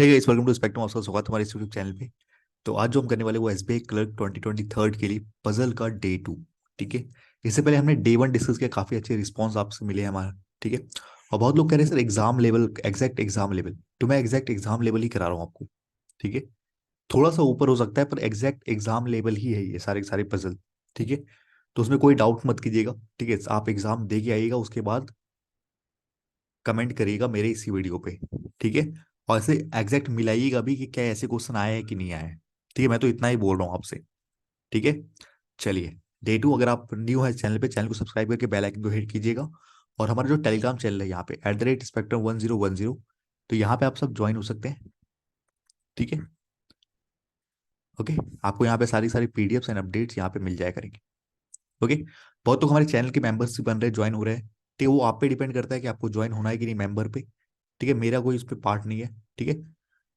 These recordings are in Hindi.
Hey guys, welcome to Spectrum. आपका स्वागत है हमारे इस यूट्यूब चैनल पे। तो आज जो हम करने वाले वो एसबीआई क्लर्क 2023 के लिए पजल का डे 2। ठीक है। इससे पहले हमने डे 1 डिस्कस किया, काफी अच्छे रिस्पॉन्स आपसे मिले हैं हमारा। ठीक है। और बहुत लोग कह रहे हैं sir exam level, exact exam level. तो मैं एग्जैक्ट एग्जाम लेवल ही करा रहा हूँ आपको। ठीक है। थोड़ा सा ऊपर हो सकता है पर एग्जैक्ट एग्जाम लेवल ही है ये सारे सारे पजल। ठीक है। तो उसमें कोई डाउट मत कीजिएगा। ठीक है। आप एग्जाम दे के आइएगा, उसके बाद कमेंट करिएगा मेरे इसी वीडियो पे। ठीक है। और ऐसे एग्जैक्ट मिलाइएगा भी कि क्या ऐसे क्वेश्चन आए हैं कि नहीं आए हैं। ठीक है। मैं तो इतना ही बोल रहा हूँ आपसे। ठीक है। चलिए। डे 2, अगर आप न्यू है चैनल पे, चैनल को सब्सक्राइब करके बेल आइकन को हिट कीजिएगा। और हमारा जो टेलीग्राम चैनल है यहाँ पे @spectrum1010, तो यहाँ पे आप सब ज्वाइन हो सकते हैं। ठीक है। ओके। आपको यहाँ पे सारी सारी पीडीएफ्स एंड अपडेट्स यहाँ पे मिल जाया करेंगे। ओके। बहुत लोग हमारे चैनल के मेंबर्स भी बन रहे हैं, ज्वाइन हो रहे हैं। ठीक है। वो आप पे डिपेंड करता है कि आपको ज्वाइन होना है कि नहीं मेंबर पे। ठीक है। मेरा कोई इस पे पार्ट नहीं है। ठीक है।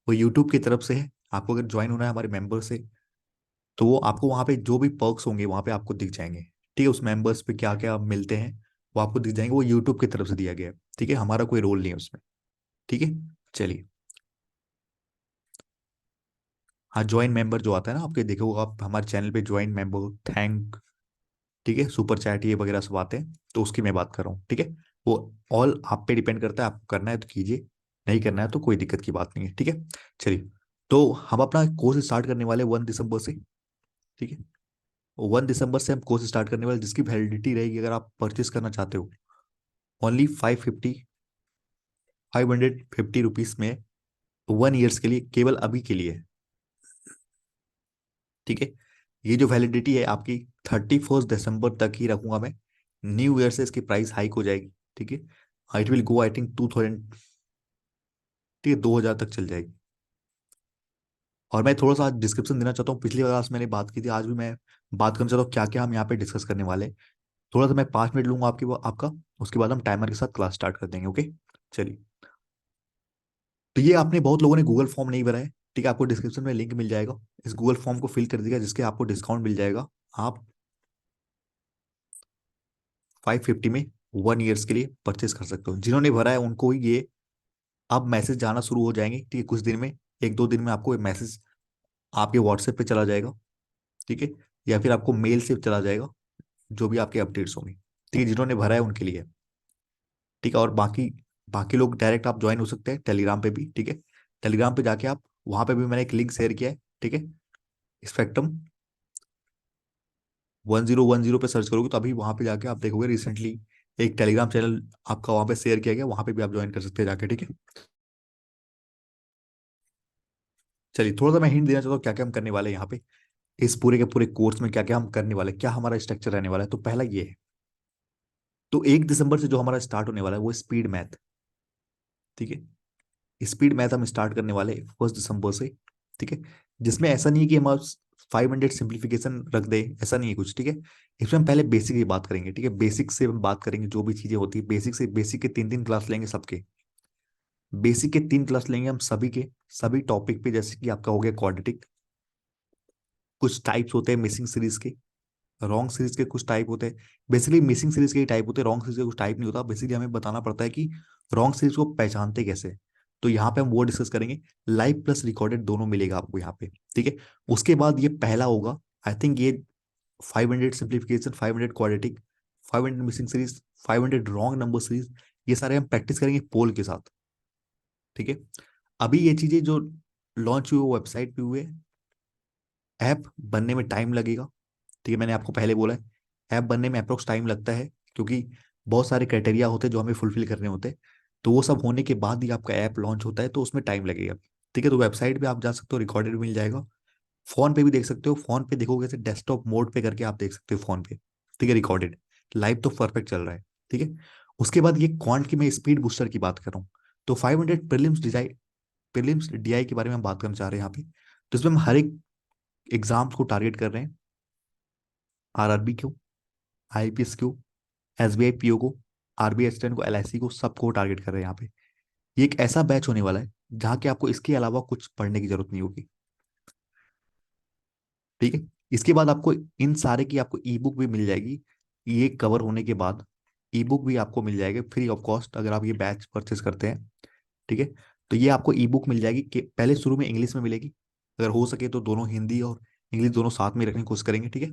वो यूट्यूब की तरफ से है। आपको अगर ज्वाइन होना है हमारे मेंबर से, तो वो आपको वहाँ पे जो भी पर्क्स होंगे वहाँ पे आपको दिख जाएंगे। ठीक है। उस मेंबर्स पे क्या क्या मिलते हैं वो आपको दिख जाएंगे। वो यूट्यूब की तरफ से दिया गया है। ठीक है। हमारा कोई रोल नहीं है उसमें। ठीक है। चलिए। हाँ, ज्वाइन मेंबर जो आता है ना आपके, देखो आप हमारे चैनल पे ज्वाइन मेंबर, थैंक, ठीक है, सुपर चैट ये वगैरह सब आते हैं, तो उसकी मैं बात कर रहा हूँ। ठीक है। वो ऑल आप पे डिपेंड करता है, आपको करना है तो कीजिए, नहीं करना है तो कोई दिक्कत की बात नहीं है। ठीक है। चलिए। तो हम अपना कोर्स स्टार्ट करने वाले 1 दिसंबर से। ठीक है। 1 दिसंबर से हम कोर्स स्टार्ट करने वाले, जिसकी वैलिडिटी रहेगी, अगर आप परचेस करना चाहते हो, ओनली 550 में, 1 ईयर्स के लिए, केवल अभी के लिए है। ठीक है। ये जो वैलिडिटी है आपकी 31 दिसंबर तक ही रखूंगा मैं। न्यू ईयर से इसकी प्राइस हाइक हो जाएगी। ठीक है। It will go I think 2000। ठीक है, 2000 तक चल जाएगी। और मैं थोड़ा सा डिस्क्रिप्शन देना चाहता हूँ, पिछली बार मैंने बात की थी, आज भी मैं बात करना चाहता हूँ क्या क्या हम यहाँ पे डिस्कस करने वाले हैं। थोड़ा सा मैं 5 मिनट लूंगा आपका। उसके बाद हम टाइमर के साथ क्लास स्टार्ट कर देंगे। ओके। चलिए। तो ये आपने बहुत लोगों ने गूगल फॉर्म नहीं भरा है। ठीक है। आपको डिस्क्रिप्शन में लिंक मिल जाएगा। इस गूगल फॉर्म को फिल कर दीजिएगा, जिसके आपको डिस्काउंट मिल जाएगा। आप 550 में 1 ईयर्स के लिए परचेस कर सकते हो। जिन्होंने भरा है उनको ही ये अब मैसेज जाना शुरू हो जाएंगे। ठीक है। कुछ दिन में, 1-2 दिन में आपको मैसेज आपके व्हाट्सएप पे चला जाएगा। ठीक है। या फिर आपको मेल से चला जाएगा, जो भी आपके अपडेट्स होंगे। ठीक है। जिन्होंने भरा है उनके लिए। ठीक है। और बाकी बाकी लोग डायरेक्ट आप ज्वाइन हो सकते हैं टेलीग्राम पे भी। ठीक है। टेलीग्राम पे जाके आप, वहां पे भी मैंने एक लिंक शेयर किया है। ठीक है। स्पेक्ट्रम 1010 पे सर्च करोगे तो अभी वहां पे जाके आप देखोगे रिसेंटली एक टेलीग्राम चैनल आपका वहां पे शेयर किया गया, वहां पे भी आप ज्वाइन कर सकते हैं जाके। ठीक है। चलिए, थोड़ा सा मैं हिंट देना चाहता हूँ क्या क्या हम करने वाले हैं यहाँ पे। इस पूरे के पूरे कोर्स में क्या क्या हम करने वाले हैं, क्या हमारा स्ट्रक्चर रहने वाला है। तो पहला ये है, तो 1 दिसंबर से जो हमारा स्टार्ट होने वाला है वो स्पीड मैथ। ठीक है। स्पीड मैथ हम स्टार्ट करने वाले 1 दिसंबर से। ठीक है। जिसमें ऐसा नहीं है कि हम 500 सिंप्लीफिकेशन रख दे, ऐसा नहीं है कुछ। ठीक है। इसमें हम पहले बेसिक की बात करेंगे। ठीक है। बेसिक से हम बात करेंगे, जो भी चीजें होती है बेसिक से। बेसिक के 3-3 क्लास लेंगे सबके। बेसिक के 3 क्लास लेंगे हम सभी के, सभी टॉपिक पे। जैसे कि आपका हो गया क्वाड्रेटिक, कुछ टाइप्स होते हैं मिसिंग सीरीज के, रॉन्ग सीरीज के कुछ टाइप होते हैं। बेसिकली मिसिंग सीरीज के ही टाइप होते हैं, रॉन्ग सीरीज के कुछ टाइप नहीं होता। बेसिकली हमें बताना पड़ता है कि रॉन्ग सीरीज को पहचानते कैसे। तो यहाँ पे हम वो डिस्कस करेंगे। लाइव प्लस रिकॉर्डेड दोनों मिलेगा आपको यहाँ पे। ठीक है। उसके बाद ये पहला होगा, आई थिंक ये 500 simplification, 500 quadratic, 500 missing series, 500 wrong number series, ये सारे हम प्रैक्टिस करेंगे पोल के साथ। ठीक है। अभी ये चीजें जो लॉन्च हुई वो वेबसाइट पे हुए, ऐप बनने में टाइम लगेगा। ठीक है। मैंने आपको पहले बोला है ऐप बनने में अप्रोक्स टाइम लगता है, क्योंकि बहुत सारे क्राइटेरिया होते हैं जो हमें फुलफिल करने होते हैं। तो वो सब होने के बाद ही आपका ऐप लॉन्च होता है, तो उसमें टाइम लगेगा। ठीक है। तो वेबसाइट पे आप जा सकते हो, रिकॉर्डेड मिल जाएगा। फोन पे भी देख सकते हो। फोन पे देखोगे जैसे डेस्कटॉप मोड पे करके आप देख सकते हो फोन पे। ठीक है। रिकॉर्डेड लाइव तो परफेक्ट चल रहा है। ठीक है। उसके बाद ये क्वांट की मैं स्पीड बूस्टर की बात कर रहा हूँ। तो 500 प्रीलिम्स डीआई के बारे में हम बात करना चाह रहे हैं यहाँ पे। तो इसमें हम हर एक एग्जाम्स को टारगेट कर रहे हैं। आरआरबी क्यों, आईपीएस क्यों, एसबीआई पीओ को, आरबीआई स्टैंड को, एलआईसी को, सबको टारगेट कर रहे हैं यहाँ पे। ये एक ऐसा बैच होने वाला है जहाँ के आपको इसके अलावा कुछ पढ़ने की जरूरत नहीं होगी। ठीक है। इसके बाद आपको इन सारे की आपको ई बुक भी मिल जाएगी। ये कवर होने के बाद ई बुक भी आपको मिल जाएगी फ्री ऑफ कॉस्ट, अगर आप ये बैच परचेस करते हैं। ठीक है। तो ये आपको ई बुक मिल जाएगी, कि पहले शुरू में इंग्लिश में मिलेगी, अगर हो सके तो दोनों हिंदी और इंग्लिश दोनों साथ में रखने की कोशिश करेंगे, ठीक है।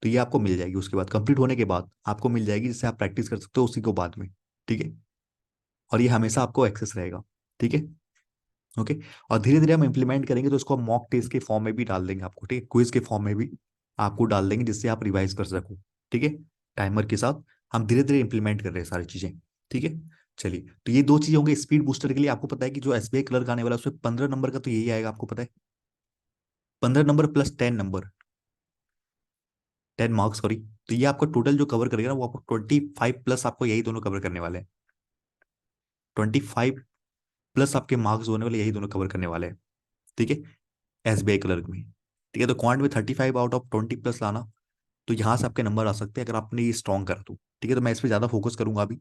तो ये आपको मिल जाएगी, उसके बाद कंप्लीट होने के बाद आपको मिल जाएगी, जिससे आप प्रैक्टिस कर सकते हो उसी को बाद में, ठीक है। और ये हमेशा आपको एक्सेस रहेगा, ठीक है। ओके। और धीरे धीरे हम इम्प्लीमेंट करेंगे, तो इसको हम मॉक टेस्ट के फॉर्म में भी डाल देंगे आपको, ठीक है, क्विज के फॉर्म में भी आपको डाल देंगे, जिससे आप रिवाइज कर सको, ठीक है। टाइमर के साथ हम धीरे धीरे इंप्लीमेंट कर रहे हैं सारी चीजें, ठीक है। चलिए, तो ये दो चीजें होंगी स्पीड बूस्टर के लिए। आपको पता है कि जो एसबीआई क्लर्क आने वाला है उसमें 15 नंबर का तो यही आएगा, आपको पता है, 15 number plus 10 number, 10 marks, sorry. तो ये आपका टोटल जो कवर करेगा ना, वो आपको 25 प्लस आपको यही दोनों कवर करने वाले हैं, 25 प्लस आपके मार्क्स होने वाले यही दोनों कवर करने वाले हैं, ठीक है, एसबीआई क्लर्क में, ठीक है। तो क्वांट में 35 आउट ऑफ 20 प्लस लाना, तो यहाँ से आपके नंबर आ सकते हैं अगर आपने ये स्ट्रॉन्ग करा तो, ठीक है। तो मैं इस पर ज्यादा फोकस करूंगा अभी,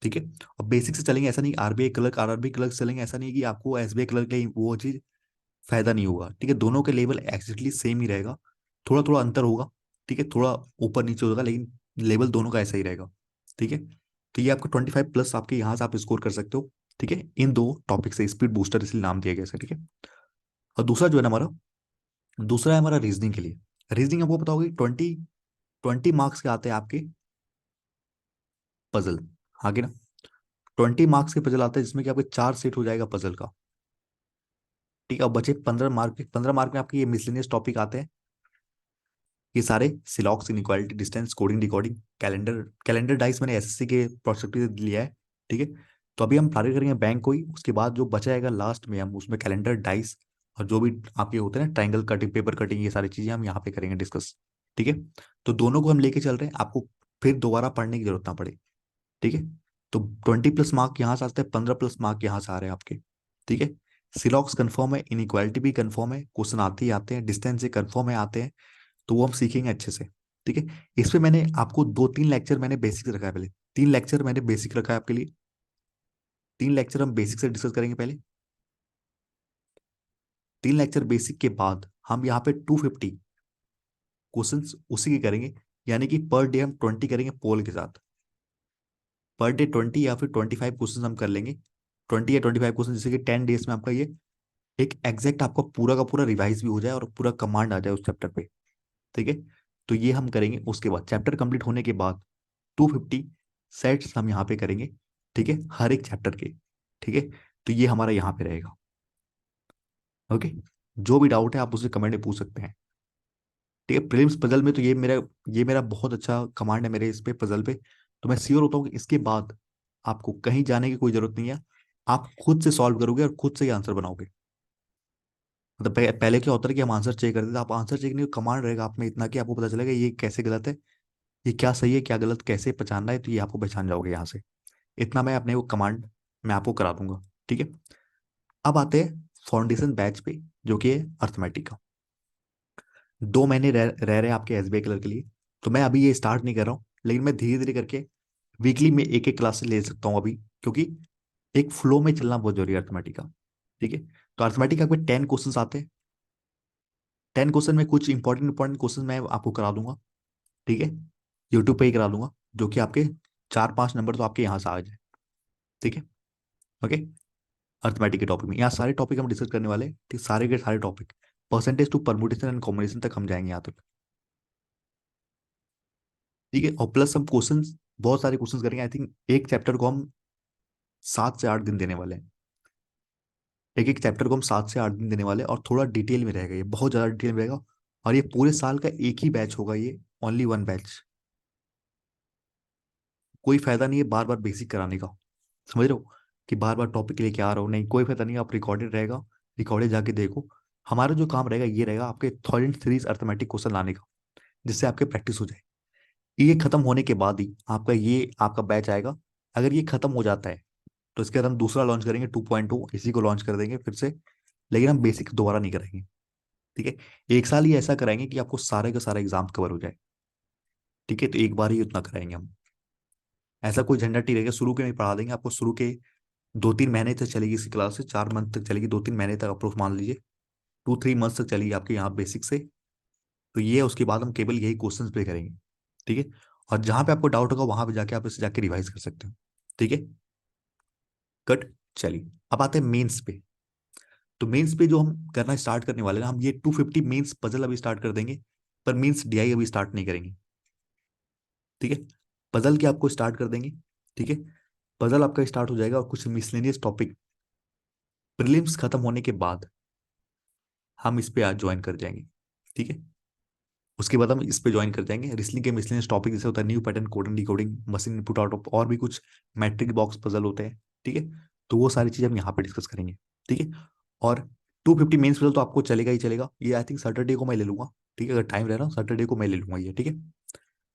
ठीक है। और बेसिक से चलेंगे, ऐसा नहीं आरबीआई क्लर्क आरआरबी क्लर्क चलेंगे, ऐसा नहीं है कि आपको एसबीआई क्लर्क के लिए वो चीज फायदा नहीं होगा, ठीक है। दोनों के लेवल एक्जेक्टली सेम ही रहेगा, थोड़ा थोड़ा अंतर होगा, ठीक है, थोड़ा ऊपर नीचे होगा, लेकिन लेवल दोनों का ऐसा ही रहेगा, ठीक है। तो ये आपको 25 प्लस आपके यहाँ से आप स्कोर कर सकते हो, ठीक है, इन दो टॉपिक से, स्पीड बूस्टर इसलिए नाम दिया गया है, ठीक है। और दूसरा जो है ना हमारा, दूसरा है हमारा रीजनिंग के लिए। रीजनिंग आपको पता होगी 20 मार्क्स के आते हैं आपके पजल, आगे ना, 20 मार्क्स के पजल आते हैं, जिसमें कि आपके 4 सेट हो जाएगा पजल का, ठीक है। और बचे 15 मार्क, 15 मार्क में आपके ये मिसलेनियस टॉपिक आते हैं, ये सारे सिलॉक्स, inequality, distance, coding, decoding, calendar, calendar dice मैंने एसएससी के प्रोस्पेक्टिव से लिया है, ठीक है। तो अभी हम टारगेट करेंगे बैंक को ही, उसके बाद जो बचा रहेगा लास्ट में हम उसमें कैलेंडर डाइस और जो भी आपके होते हैं ना, ट्राइंगल कटिंग, पेपर कटिंग, ये सारी चीजें हम यहाँ पे करेंगे डिस्कस, ठीक है। तो दोनों को हम लेके चल रहे हैं, आपको फिर दोबारा पढ़ने की जरूरत ना पड़े, ठीक है। तो 20 प्लस मार्क यहाँ से आते हैं, 15 प्लस मार्क यहाँ से आ रहे हैं आपके, ठीक है। सिलॉक्स कंफर्म है, इनइक्वालिटी भी कंफर्म है, क्वेश्चन आते ही आते हैं, डिस्टेंस से कंफर्म है आते हैं, तो वो हम सीखेंगे अच्छे से, ठीक है। इस पे मैंने आपको 2-3 लेक्चर मैंने बेसिक रखा है पहले, 3 लेक्चर मैंने बेसिक रखा है आपके लिए, 3 लेक्चर हम बेसिक से डिस्कस करेंगे पहले, 3 लेक्चर बेसिक के बाद हम यहाँ पे 250 क्वेश्चन उसी के करेंगे, यानी कि पर डे हम 20 करेंगे पोल के साथ, पर डे 20 या फिर 25 क्वेश्चन हम कर लेंगे, 20 या 25 क्वेश्चन, जैसे कि 10 डेज में आपका ये एक एग्जैक्ट आपका पूरा का पूरा रिवाइज भी हो जाए और पूरा कमांड आ जाए उस चैप्टर पे, ठीक है। तो ये हम करेंगे, उसके बाद चैप्टर कंप्लीट होने के बाद 250 सेट्स हम यहाँ पे करेंगे, ठीक है, हर एक चैप्टर के, ठीक है। तो ये हमारा यहाँ पे रहेगा, ओके। जो भी डाउट है आप उससे कमेंट में पूछ सकते हैं, ठीक है। प्रीलिम्स पजल में तो ये मेरा बहुत अच्छा कमांड है मेरे इस पे पजल पे, तो मैं श्योर होता हूँ कि इसके बाद आपको कहीं जाने की कोई जरूरत नहीं है, आप खुद से सॉल्व करोगे और खुद से ही आंसर बनाओगे। मतलब पहले क्या होता है कि हम आंसर चेक करते थे, आप आंसर चेक नहीं, कमांड रहेगा आप में इतना कि आपको पता चलेगा ये कैसे गलत है, ये क्या सही है क्या गलत, कैसे पहचानना है, तो ये आपको पहचान जाओगे यहाँ से। इतना मैं अपने वो कमांड मैं आपको करा दूंगा, ठीक है। अब आते हैं फाउंडेशन बैच पे, जो कि है अर्थमेटिक का। 2 महीने रह रहे हैं आपके एसबीआई कलर के लिए, तो मैं अभी ये स्टार्ट नहीं कर रहा हूँ, लेकिन मैं धीरे धीरे करके वीकली में एक एक क्लास ले सकता हूँ अभी, क्योंकि एक फ्लो में चलना बहुत जरूरी है अर्थमेटिक का, ठीक है। तो अर्थमेटिक का 10 क्वेश्चन आते हैं, 10 क्वेश्चन में कुछ इंपॉर्टेंट इंपॉर्टेंट क्वेश्चन मैं आपको करा दूंगा, ठीक है, यूट्यूब पे ही करा दूंगा, जो कि आपके 4-5 नंबर तो आपके यहाँ से आ जाए, ठीक है, ओके। अर्थमेटिक के टॉपिक में यहाँ सारे टॉपिक हम डिस्कस करने वाले हैं, ठीक, सारे के सारे topic, percentage to permutation and combination तक हम जाएंगे यहाँ तक, ठीक है। और प्लस हम क्वेश्चन, बहुत सारे क्वेश्चन करेंगे, आई थिंक एक चैप्टर को हम 7 से 8 दिन देने वाले हैं, एक एक चैप्टर को हम 7 से 8 दिन देने वाले हैं, और थोड़ा डिटेल में रहेगा, ये बहुत ज्यादा डिटेल में रहेगा, और ये पूरे साल का एक ही बैच होगा, ये ओनली वन बैच, कोई फायदा नहीं है बार बार बेसिक कराने का, समझ रहे हो, कि बार बार टॉपिक के लिए क्या आ रहा हो, नहीं कोई फायदा नहीं है, आप रिकॉर्डेड रहेगा, रिकॉर्डेड जाके देखो। हमारा जो काम रहेगा ये रहेगा आपके थाउजेंड सीरीज अर्थमेटिक क्वेश्चन लाने का, जिससे आपके प्रैक्टिस हो जाए। ये खत्म होने के बाद ही आपका बैच आएगा, अगर ये खत्म हो जाता है तो इसके बाद हम दूसरा लॉन्च करेंगे 2.2, इसी को लॉन्च कर देंगे फिर से, लेकिन हम बेसिक दोबारा नहीं कराएंगे, ठीक है। एक साल ही ऐसा कराएंगे कि आपको सारे का सारा एग्जाम कवर हो जाए, ठीक है। तो एक बार ही उतना कराएंगे हम, ऐसा कोई झंझट नहीं रहेगा, शुरू के में पढ़ा देंगे आपको, शुरू के 2-3 महीने तक चलेगी इसकी क्लास से, 4 मंथ तक चलेगी, 2-3 महीने तक अप्रोक्स मान लीजिए, 2-3 मंथ तक चलेगी आपके यहाँ बेसिक से। तो ये है, उसके बाद हम केवल यही क्वेश्चन पे करेंगे, ठीक है। और जहां पे आपको डाउट होगा वहां पे जाके आप इससे जाके रिवाइज कर सकते हो, ठीक है, कट। चलिए अब आते हैं मेंस पे। तो मेंस पे जो हम करना स्टार्ट करने वाले हैं ना, हम ये 250 मेंस पजल अभी स्टार्ट कर देंगे, पर मेंस डीआई अभी स्टार्ट नहीं करेंगे। ठीक है, पजल के आपको स्टार्ट कर देंगे। ठीक है, पजल आपका स्टार्ट हो जाएगा और कुछ मिसलेनियस टॉपिक प्रीलिम्स खत्म होने के बाद हम इस पे आज ज्वाइन कर जाएंगे। ठीक है, उसके बाद हम इस पे ज्वाइन कर जाएंगे रिसलिंग के मिसलेनियस टॉपिक, जैसे होता है new pattern code and decoding, machine input out और भी कुछ मैट्रिक बॉक्स पजल होते हैं। ठीक है, तो वो सारी चीजें हम यहाँ पे डिस्कस करेंगे। ठीक है, और 250 मेंस पजल तो आपको चलेगा ही चलेगा, ये आई थिंक सैटरडे को मैं ले लूंगा। ठीक है, अगर टाइम रह रहा सैटरडे को मैं ले लूंगा ये। ठीक है,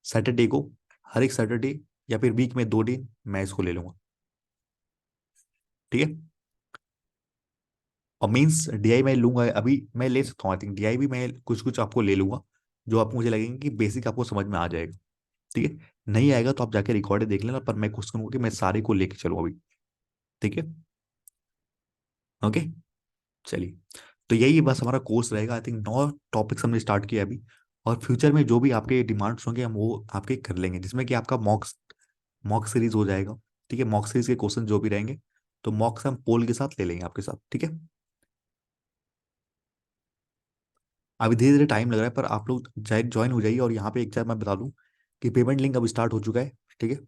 सैटरडे को, हर एक सैटरडे या फिर वीक में 2 दिन मैं इसको ले लूंगा। ठीक है, और मीन्स डीआई मैं लूंगा, अभी मैं ले सकता हूँ, आई थिंक डीआई भी मैं कुछ कुछ आपको ले लूंगा, जो आपको मुझे लगेंगे कि बेसिक आपको समझ में आ जाएगा। ठीक है, नहीं आएगा तो आप जाके रिकॉर्ड देख लेना, पर मैं कोशिश करूंगा कि मैं सारे को लेके चलूँ अभी। ठीक है, ओके, चलिए। तो यही बस हमारा कोर्स रहेगा, आई थिंक 9 टॉपिक्स हमने स्टार्ट किया अभी, और फ्यूचर में जो भी आपके डिमांड्स होंगे हम वो आपके कर लेंगे, जिसमें कि आपका मॉक्स मॉक सीरीज हो जाएगा। ठीक है, मॉक सीरीज के क्वेश्चन जो भी रहेंगे, तो मॉक्स हम पोल के साथ ले लेंगे आपके साथ। ठीक है, अभी धीरे धीरे टाइम लग रहा है, पर आप लोग ज्वाइन हो जाइए। और यहाँ पे एक चीज मैं बता दूं कि पेमेंट लिंक अब स्टार्ट हो चुका है। ठीक है,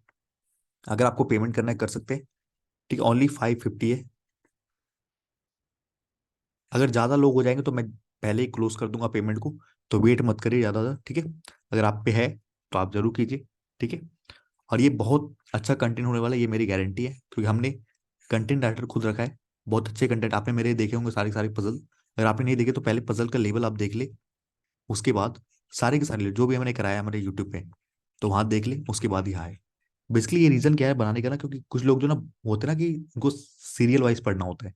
अगर आपको पेमेंट करना है कर सकते हैं। ठीक है, ओनली 550 है। अगर ज़्यादा लोग हो जाएंगे तो मैं पहले ही क्लोज कर दूंगा पेमेंट को, तो वेट मत करिए ज़्यादा। ठीक है, अगर आप पे है तो आप जरूर कीजिए। ठीक है, और ये बहुत अच्छा कंटेंट होने वाला है, ये मेरी गारंटी है, क्योंकि हमने कंटेंट राइटर खुद रखा है। बहुत अच्छे कंटेंट आपने मेरे देखे होंगे, सारे सारे पजल। अगर आपने नहीं देखे तो पहले पजल का लेवल आप देख ले, उसके बाद सारे के सारे जो भी हमने कराया हमारे यूट्यूब पे, तो वहां देख ले, उसके बाद यहाँ आए। बेसिकली ये रीजन क्या है बनाने का ना, क्योंकि कुछ लोग जो ना होते हैं ना कि उनको सीरियल वाइज पढ़ना होता है,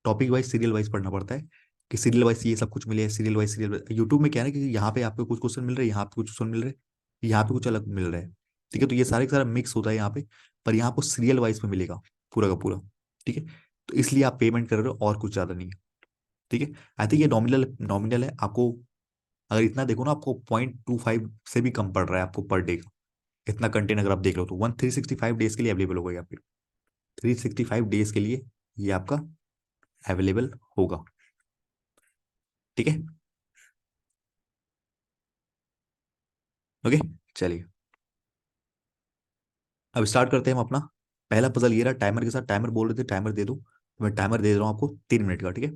टॉपिक वाइज सीरियल वाइज पढ़ना पड़ता है, कि सीरियल वाइज ये सब कुछ मिले, सीरियल वाइज यूट्यूब में क्या है ना, कि यहाँ पे आपको कुछ क्वेश्चन मिल रहे हैं, यहाँ पे कुछ क्वेश्चन मिल रहे हैं, यहाँ पे कुछ अलग मिल रहा है। ठीक है, तो ये सारे का सारा मिक्स होता है यहाँ पे, पर यहाँ आपको सीरियल वाइज में मिलेगा पूरा का पूरा। ठीक है, तो इसलिए आप पेमेंट कर रहे हो और कुछ ज्यादा नहीं है। ठीक है, आई थिंक ये नॉमिनल नॉमिनल है आपको। अगर इतना देखो ना, आपको 0.25 से भी कम पड़ रहा है आपको पर डे का। इतना कंटेंट अगर आप देख लो तो 365 डेज के लिए अवेलेबल होगा यहाँ पे। 365 डेज के लिए ये आपका अवेलेबल होगा। ठीक है, ओके, चलिए अब स्टार्ट करते हैं हम अपना पहला पजल। ये रहा टाइमर के साथ, टाइमर बोल रहे थे टाइमर दे दो, तो मैं टाइमर दे रहा हूँ आपको 3 मिनट का। ठीक है,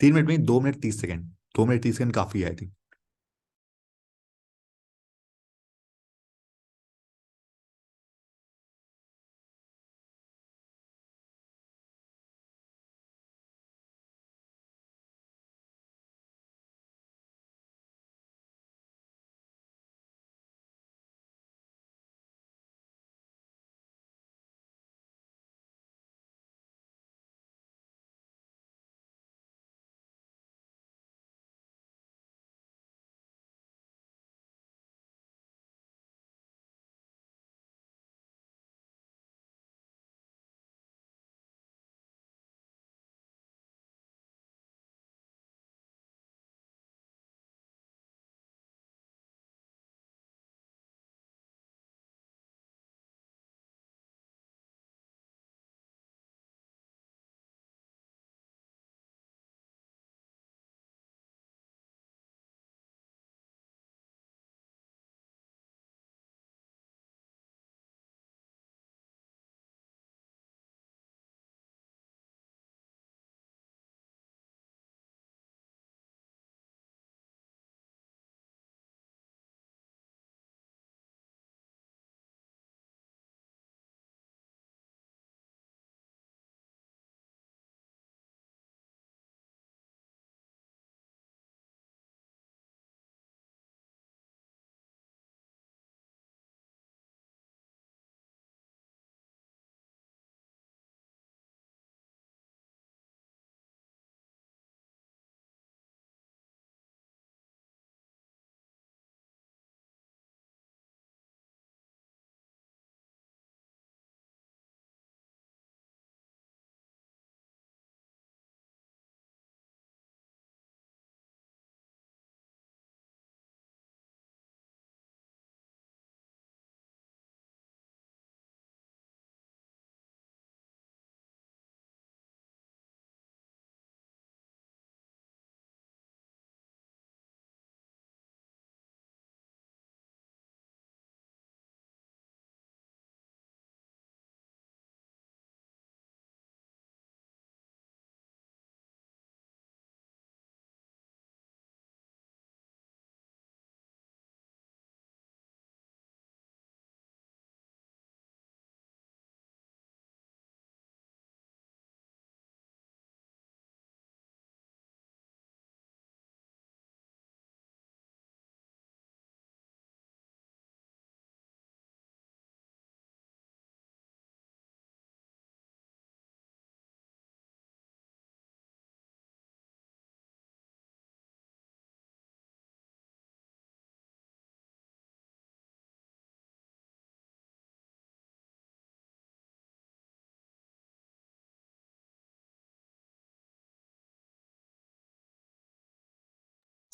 3 मिनट में 2 मिनट 30 सेकंड, 2 मिनट 30 सेकंड काफी है आई थिंक।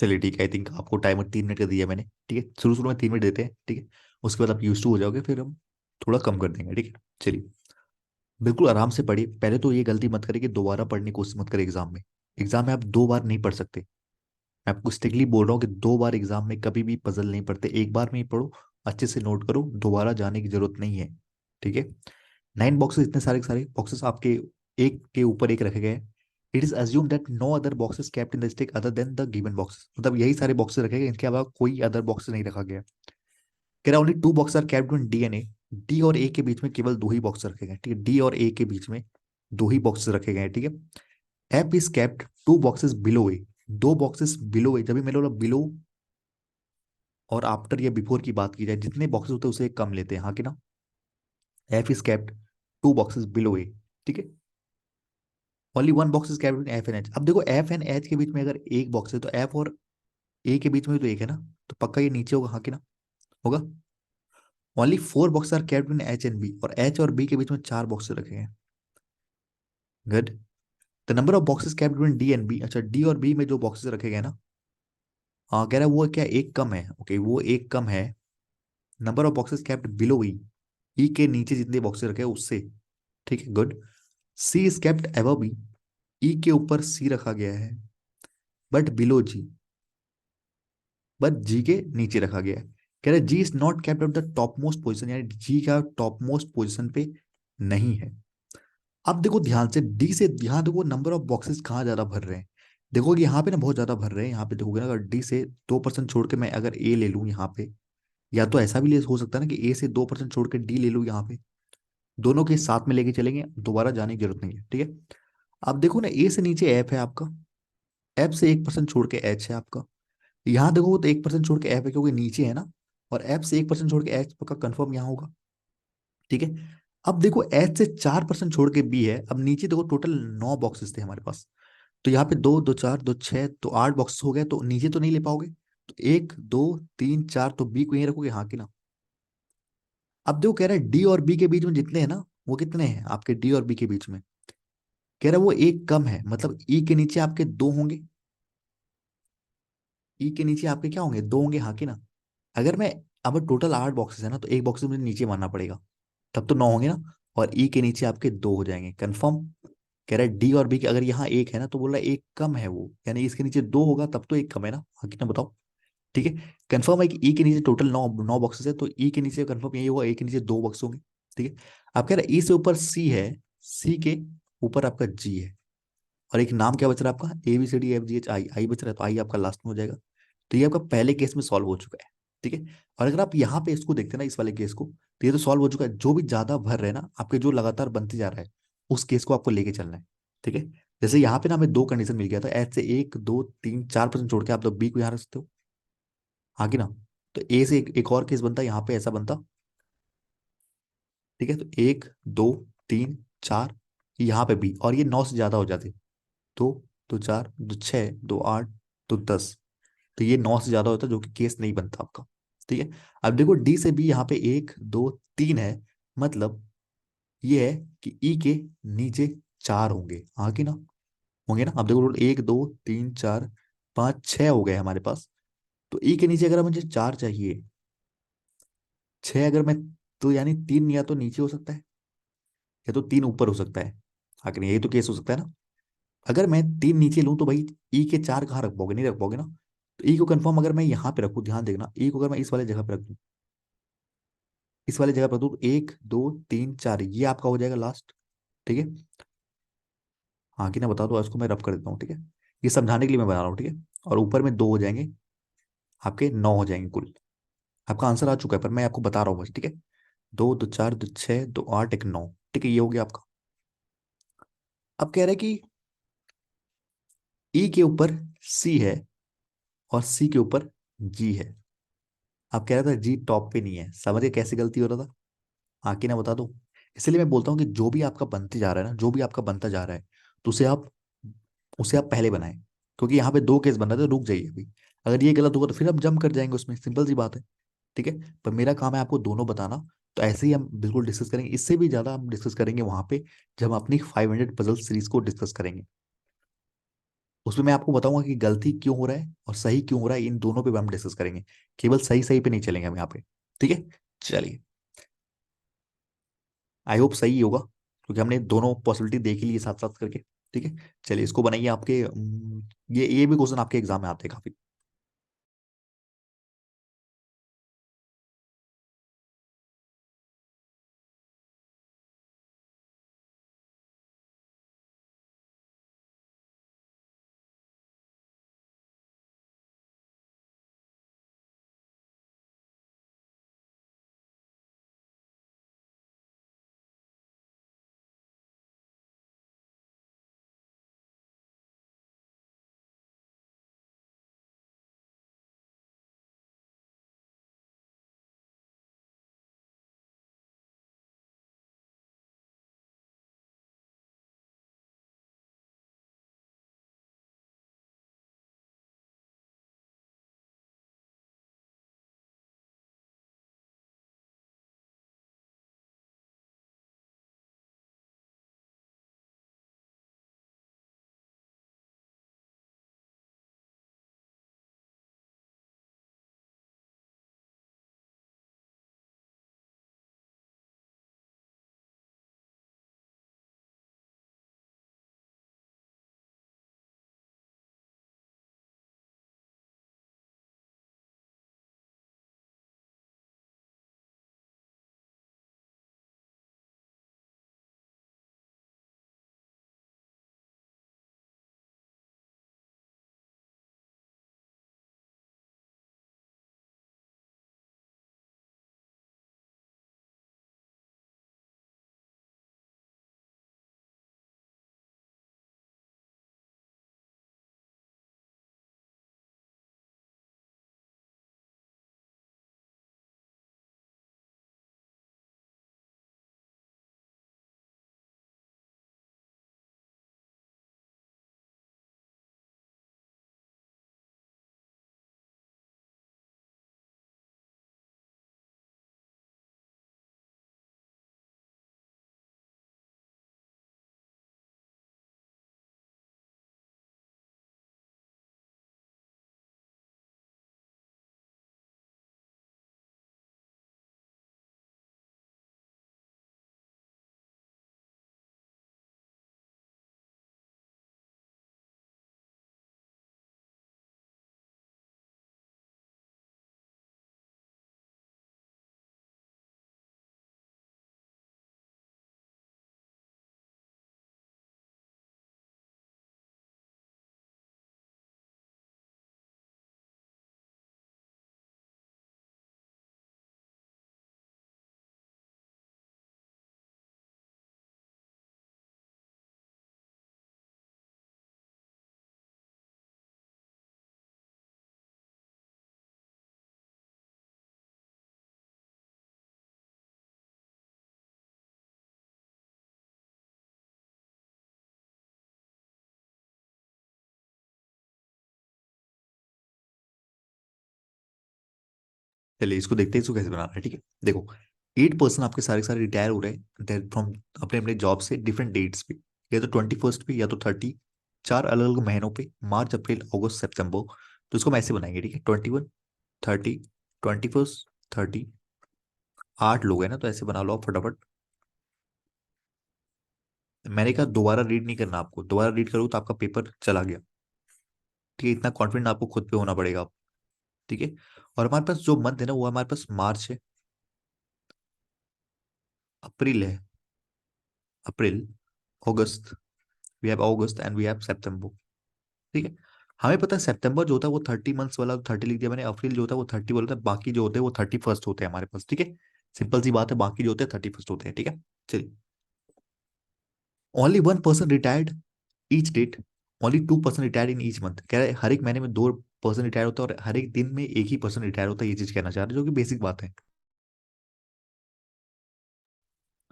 चलिए ठीक है, आई थिंक आपको टाइमर 3 मिनट का दिया मैंने, ठीक है, शुरू शुरू में 3 मिनट देते हैं, ठीक है, उसके बाद आप यूज टू हो जाओगे, फिर हम थोड़ा कम कर देंगे, ठीक है। चलिए, बिल्कुल आराम से पढ़िए। पहले तो ये गलती मत करिए कि दोबारा पढ़ने की कोशिश मत करिए एग्जाम में। एग्जाम में आप 2 बार नहीं पढ़ सकते। मैं आपको स्ट्रिक्टली बोल रहा हूँ कि 2 बार एग्जाम में कभी भी पजल नहीं पढ़ते, एक बार में ही पढ़ो, अच्छे से नोट करो, दोबारा जाने की जरूरत नहीं है, ठीक है। 9 बॉक्सेस, इतने सारे सारे बॉक्सेस आपके एक के ऊपर एक रखे गए हैं। It is assume that no other boxes kept in the stick other than the given boxes, मतलब यही सारे बॉक्सेस रखे गए, इनके अलावा कोई अदर बॉक्स नहीं रखा गया। कह रहा only 2 box are kept in D and A. D और ए के बीच में केवल 2 ही बॉक्स रखे गए, ठीक है, डी और ए के बीच में 2 ही बॉक्सेस रखे गए हैं, ठीक है। F is kept 2 boxes below A. 2 boxes below A, जब भी मेरे बिलो और आफ्टर या बिफोर की बात की जाए, जितने बॉक्सेस होते हैं उसे कम लेते हैं, हाँ कि ना। F is kept 2 boxes below A, ठीक है। Only 1 box is kept in F and H. अब देखो एफ एंड एच के बीच में अगर एक बॉक्स है तो एफ और ए के बीच में भी तो एक है ना, तो पक्का ये नीचे होगा, हाँ कि ना, होगा। Only 4 box are kept in H and B, और एच और बी के बीच में 4 बॉक्स रखे हैं। Good. The number of boxes kept in D and B, अच्छा डी और बी में जो बॉक्सेस रखे गए ना, हाँ कह रहा है वो क्या एक कम है, ओके वो एक कम है। Number of boxes kept below E, E के नीचे जितने बॉक्सेस रखे हैं उससे, ठीक है, good. C is kept above B, E के ऊपर सी रखा गया है, but below G, but G के नीचे रखा गया है। कह रहे G is not kept at the top most position, यानी जी का टॉप मोस्ट पोजिशन पे नहीं है। अब देखो ध्यान से, डी से ध्यान देखो नंबर ऑफ बॉक्सेस कहाँ ज्यादा भर रहे हैं। देखो यहाँ पे ना बहुत ज्यादा भर रहे हैं, यहाँ पे देखोगे ना, अगर डी से 2% छोड़ के मैं अगर ए ले लूँ यहाँ पे, या तो ऐसा भी ले हो सकता है ना कि ए से 2% छोड़ के डी ले लूँ यहाँ पे, दोनों के साथ में लेके चलेंगे, दोबारा जाने की जरूरत नहीं है, ठीक है। अब देखो ना, ए से नीचे एफ है आपका, एफ से 1% छोड़ के एच है आपका, यहाँ देखो तो 1% छोड़ के एफ है क्योंकि नीचे है ना, और एफ से 1% छोड़ के एच पक्का कंफर्म यहाँ होगा, ठीक है। अब देखो एच से 4% छोड़ के बी है, अब नीचे देखो टोटल 9 बॉक्सेस थे हमारे पास, तो यहाँ पे दो दो चार दो छह तो 8 बॉक्स हो गए, तो नीचे तो नहीं ले पाओगे, तो 1 2 3 4 तो बी को यहीं रखोगे, हाँ कि ना। अब देखो कह रहा है डी और बी के बीच में जितने हैं ना, वो कितने हैं आपके डी और बी के बीच में, कह रहा है वो एक कम है, मतलब ई के नीचे आपके 2 होंगे, ई के नीचे आपके क्या होंगे, 2 होंगे, हाँ कि ना। अगर मैं, अब टोटल 8 बॉक्सेस है ना, तो एक बॉक्स मुझे नीचे मानना पड़ेगा, तब तो 9 होंगे ना, और ई के नीचे आपके 2 हो जाएंगे, कंफर्म। कह रहा है डी और बी के अगर यहाँ एक है ना, तो बोल रहा है एक कम है वो, यानी इसके नीचे 2 होगा तब तो एक कम है ना, हाँ कि ना, बताओ। ठीक है, कंफर्म है कि ई के नीचे टोटल 9 9 बॉक्सेस है, तो ई के नीचे कंफर्म यही होगा, ए के नीचे 2 बॉक्स होंगे, ठीक है। आप कह रहे हैं ई से ऊपर सी है, सी के ऊपर आपका जी है, और एक नाम क्या बच रहा है आपका, A B C D F G H I, I बच रहा है, तो आई आपका लास्ट में हो जाएगा। तो ये आपका पहले केस में सॉल्व हो चुका है, ठीक है। और अगर आप यहाँ पे इसको देखते हैं ना, इस वाले केस को, तो ये तो सॉल्व हो चुका है, जो भी ज्यादा भर रहे हैं ना आपके, जो लगातार बनते जा रहा है, उस केस को आपको लेके चलना है, ठीक है। जैसे यहाँ पे ना हमें 2 कंडीशन मिल गया था, एच से 1 2 3 4% छोड़ के आप तो बी को यहाँ रख सकते हो, हाँ कि ना। तो ए से एक और केस बनता, यहाँ पे ऐसा बनता, ठीक है, तो 1 2 3 4, यहाँ पे बी, और ये 9 से ज्यादा हो जाते, 2 2 4 2 6 2 8 2 10, तो ये 9 से ज्यादा होता है, जो कि केस नहीं बनता आपका, ठीक है। अब देखो डी से बी यहाँ पे 1 2 3 है, मतलब ये है कि ई के नीचे 4 होंगे, हाँ कि ना, होंगे ना। अब देखो 1 2 3 4 5 6 हो गए हमारे पास, तो ई के नीचे अगर मुझे 4 चाहिए, 6 अगर मैं, तो यानी 3 या तो नीचे हो सकता है, या तो 3 ऊपर हो सकता है, हाँ कि नहीं, यही तो केस हो सकता है ना। अगर मैं 3 नीचे लूं तो भाई ई के 4 कहाँ रख पाओगे, नहीं रख पाओगे ना। तो ई को कंफर्म अगर मैं यहाँ पे रखूँ, ध्यान देखना, ई को अगर मैं इस वाले जगह पे रख दूं, इस वाले जगह पे रख दूं, 1 2 3 4 ये आपका हो जाएगा लास्ट, ठीक है। हाँ कि ना, बता दो, इसको मैं रब कर देता हूँ, ठीक है, ये समझाने के लिए मैं बना रहा हूँ, ठीक है। और ऊपर में 2 हो जाएंगे, आपके 9 हो जाएंगे कुल। आपका आंसर आ चुका है, पर मैं आपको बता रहा हूँ बस, ठीक है। 2 2 4 2 6 2 8 1 9, ठीक है, ये हो गया आपका। अब कह रहे हैं कि ई के ऊपर सी है, और सी के ऊपर जी है। अब कह रहा था जी टॉप पे नहीं है, समझे कैसे गलती हो रहा था, हाँ कि ना, बता दो। इसलिए मैं बोलता हूँ कि जो भी आपका बनते जा रहा है ना, जो भी आपका बनता जा रहा है, तो उसे आप पहले बनाएं, क्योंकि यहाँ पे 2 केस बन रहे थे, रुक जाइए अभी। अगर ये गलत होगा तो फिर आप जंप कर जाएंगे उसमें, सिंपल सी बात है, ठीक है। पर मेरा काम है आपको दोनों बताना, तो ऐसे ही हम बिल्कुल डिस्कस करेंगे, इससे भी ज्यादा हम डिस्कस करेंगे वहां पे, जब हम अपनी 500 पजल सीरीज को डिस्कस करेंगे। उसमें मैं आपको बताऊंगा कि गलती क्यों हो रहा है और सही क्यों हो रहा है, इन दोनों पे हम डिस्कस करेंगे। केवल सही सही पे नहीं चलेंगे हम यहाँ पे। ठीक है, चलिए। आई होप सही होगा, क्योंकि हमने दोनों पॉसिबिलिटी देख ही ली साथ साथ करके। ठीक है, चलिए इसको बनाइए आपके ये भी क्वेश्चन आपके एग्जाम में आते हैं काफी। चलिए इसको देखते हैं, इसको कैसे बनाना है। ठीक है, देखो 8% आपके सारे के सारे रिटायर हो रहे हैं फ्रॉम अपने अपने जॉब से डिफरेंट डेट्स पे, या तो 21st पे या तो 30, चार अलग अलग महीनों पे, मार्च अप्रैल अगस्त सितंबर। तो इसको हम ऐसे बनाएंगे, ठीक है, 21, 30, 21st, 30। 8 लोग हैं ना, तो ऐसे बना लो आप फटाफट। मैंने कहा दोबारा रीड नहीं करना आपको, दोबारा रीड करोगे तो आपका पेपर चला गया। ठीक है, इतना कॉन्फिडेंट आपको खुद पे होना पड़ेगा आप। ठीक है, और हमारे पास जो मंथ है ना, वो हमारे पास मार्च है, अप्रैल है, अप्रैल, अगस्त, we have August and we have September. ठीक है, हमें पता है सितंबर जो होता है वो 30 मंथ्स वाला, 30 लिख दिया मैंने। अप्रैल जो होता है वो 30 बोलता है, बाकी जो होते हैं वो 31st होते हैं हमारे पास। ठीक है, सिंपल सी बात है, बाकी जो होते हैं 31st होते हैं। ठीक है, चलिए। Only 1% retired each date, only 2% retired in each month. कह रहे हैं हर एक महीने में 2% रिटायर होता है, और हर एक दिन में एक ही पर्सन रिटायर होता है, ये चीज कहना चाह रहे हैं, जो कि बेसिक बात है।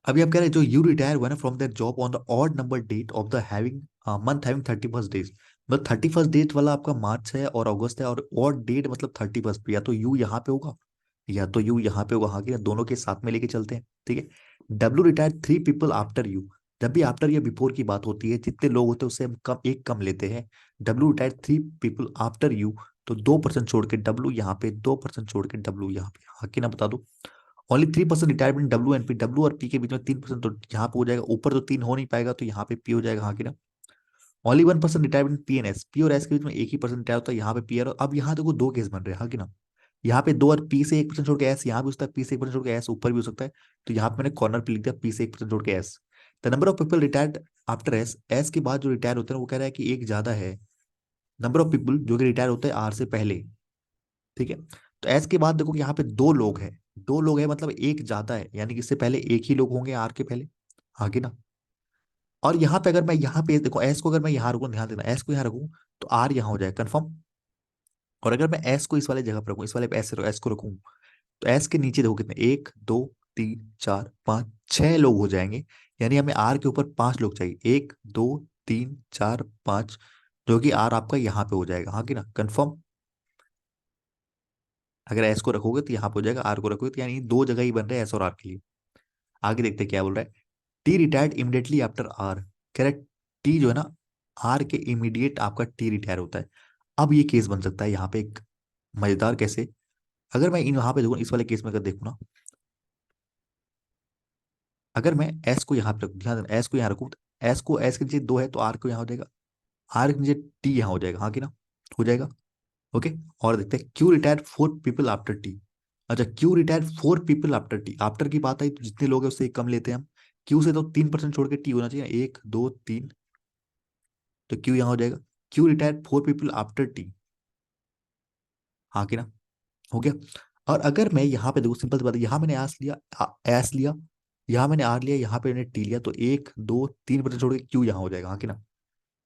अभी आप कह रहे हैं जो you retire one from that job on the odd number date of the having month having 31st days. मतलब 31st डेट वाला आपका मार्च है और अगस्त है, और ऑड डेट मतलब 31st पे, या तो यू यहाँ पे होगा या तो यू यहाँ पे होगा। हाँ, कि दोनों के साथ में लेके चलते हैं। ठीक है, W retire 3 people after you. जब भी आफ्टर या बिफोर की बात होती है, जितने लोग होते हैं उससे हम कम, एक कम लेते हैं। W retired 3 people after you, तो 2% छोड़ के डब्ल्यू यहाँ पे, 2% छोड़ के डब्ल्यू यहाँ पे, हाँ कि ना बता दो। Only 3% retirement W and P, W और पी के बीच में 3%, तो यहाँ पे हो जाएगा, ऊपर तो 3 हो नहीं पाएगा तो यहाँ पे पी हो जाएगा, हाँ कि ना। Only 1% retirement P N S, P और एस के बीच में एक ही पर्सन रिटायर होता है, यहाँ पे पी और अब यहाँ देखो दो केस बन रहे हैं, हाँ कि ना। यहाँ पे दो, और पी से 1% छोड़ के एस यहाँ भी हो सकता है, पी से 1% छोड़ के एस ऊपर भी हो सकता है। तो यहाँ पे मैंने कॉर्नर पे लिख दिया पी से 1% छोड़ के S. The number of people retired after S, S के बाद जो रिटायर होते हैं वो कह रहा है कि एक ज्यादा है नंबर ऑफ पीपल जो कि रिटायर होते हैं आर से पहले, ठीक है। तो एस के बाद देखो कि यहाँ पे दो लोग हैं, दो लोग हैं मतलब एक ज्यादा है, यानी कि इससे पहले एक ही लोग होंगे आर के पहले, आगे ना। और यहाँ पे अगर मैं यहाँ पे देखो एस को अगर मैं यहाँ रखूँ, ध्यान देना एस को यहाँ रखूँ तो आर यहाँ हो जाएगा कंफर्म। और अगर मैं एस को इस वाले जगह पर रखूँ, इस वाले पे एस को रखूँ, तो एस के नीचे देखो कितने, 1 2 3 4 5 6 लोग हो जाएंगे। यानी हमें आर के ऊपर 5 लोग चाहिए, 1 2 3 4 5, जो कि आर आपका यहाँ पे हो जाएगा, हाँ कि ना कंफर्म। अगर एस को रखोगे तो यहाँ पे हो जाएगा, आर को रखोगे तो यानी दो जगह ही बन रहे हैं एस और आर के लिए। आगे देखते हैं क्या बोल रहा है। T retired immediately after R, कह रहा है टी जो है ना, आर के इमीडिएट आपका टी रिटायर होता है। अब ये केस बन सकता है यहाँ पे एक मजेदार, कैसे, अगर मैं इन यहाँ पे देखूँ, इस वाले केस में अगर देखूँ ना, अगर मैं एस को यहाँ पे रखूँ, ध्यान देना एस को यहाँ रखूँ, तो एस को, एस के नीचे दो है तो आर को यहाँ हो जाएगा, आर के नीचे टी यहाँ हो जाएगा, हाँ कि ना, हो जाएगा। ओके। और देखते हैं Q retire 4 people after T. अच्छा, Q retire 4 people after T, after की बात आई तो जितने लोग हैं उससे एक कम लेते हैं हम। क्यू से तो 3% छोड़ के टी होना चाहिए, 1 2 3, तो क्यू यहाँ हो जाएगा। Q retire 4 people after T, हाँ कि ना, हो गया। और अगर मैं यहाँ पे देखो, सिंपल सी बात है, यहाँ मैंने एस लिया, एस लिया, यहाँ मैंने आर लिया, यहाँ पे मैंने टी लिया, तो 1 2 3% छोड़ के क्यू यहाँ हो जाएगा, हाँ कि ना,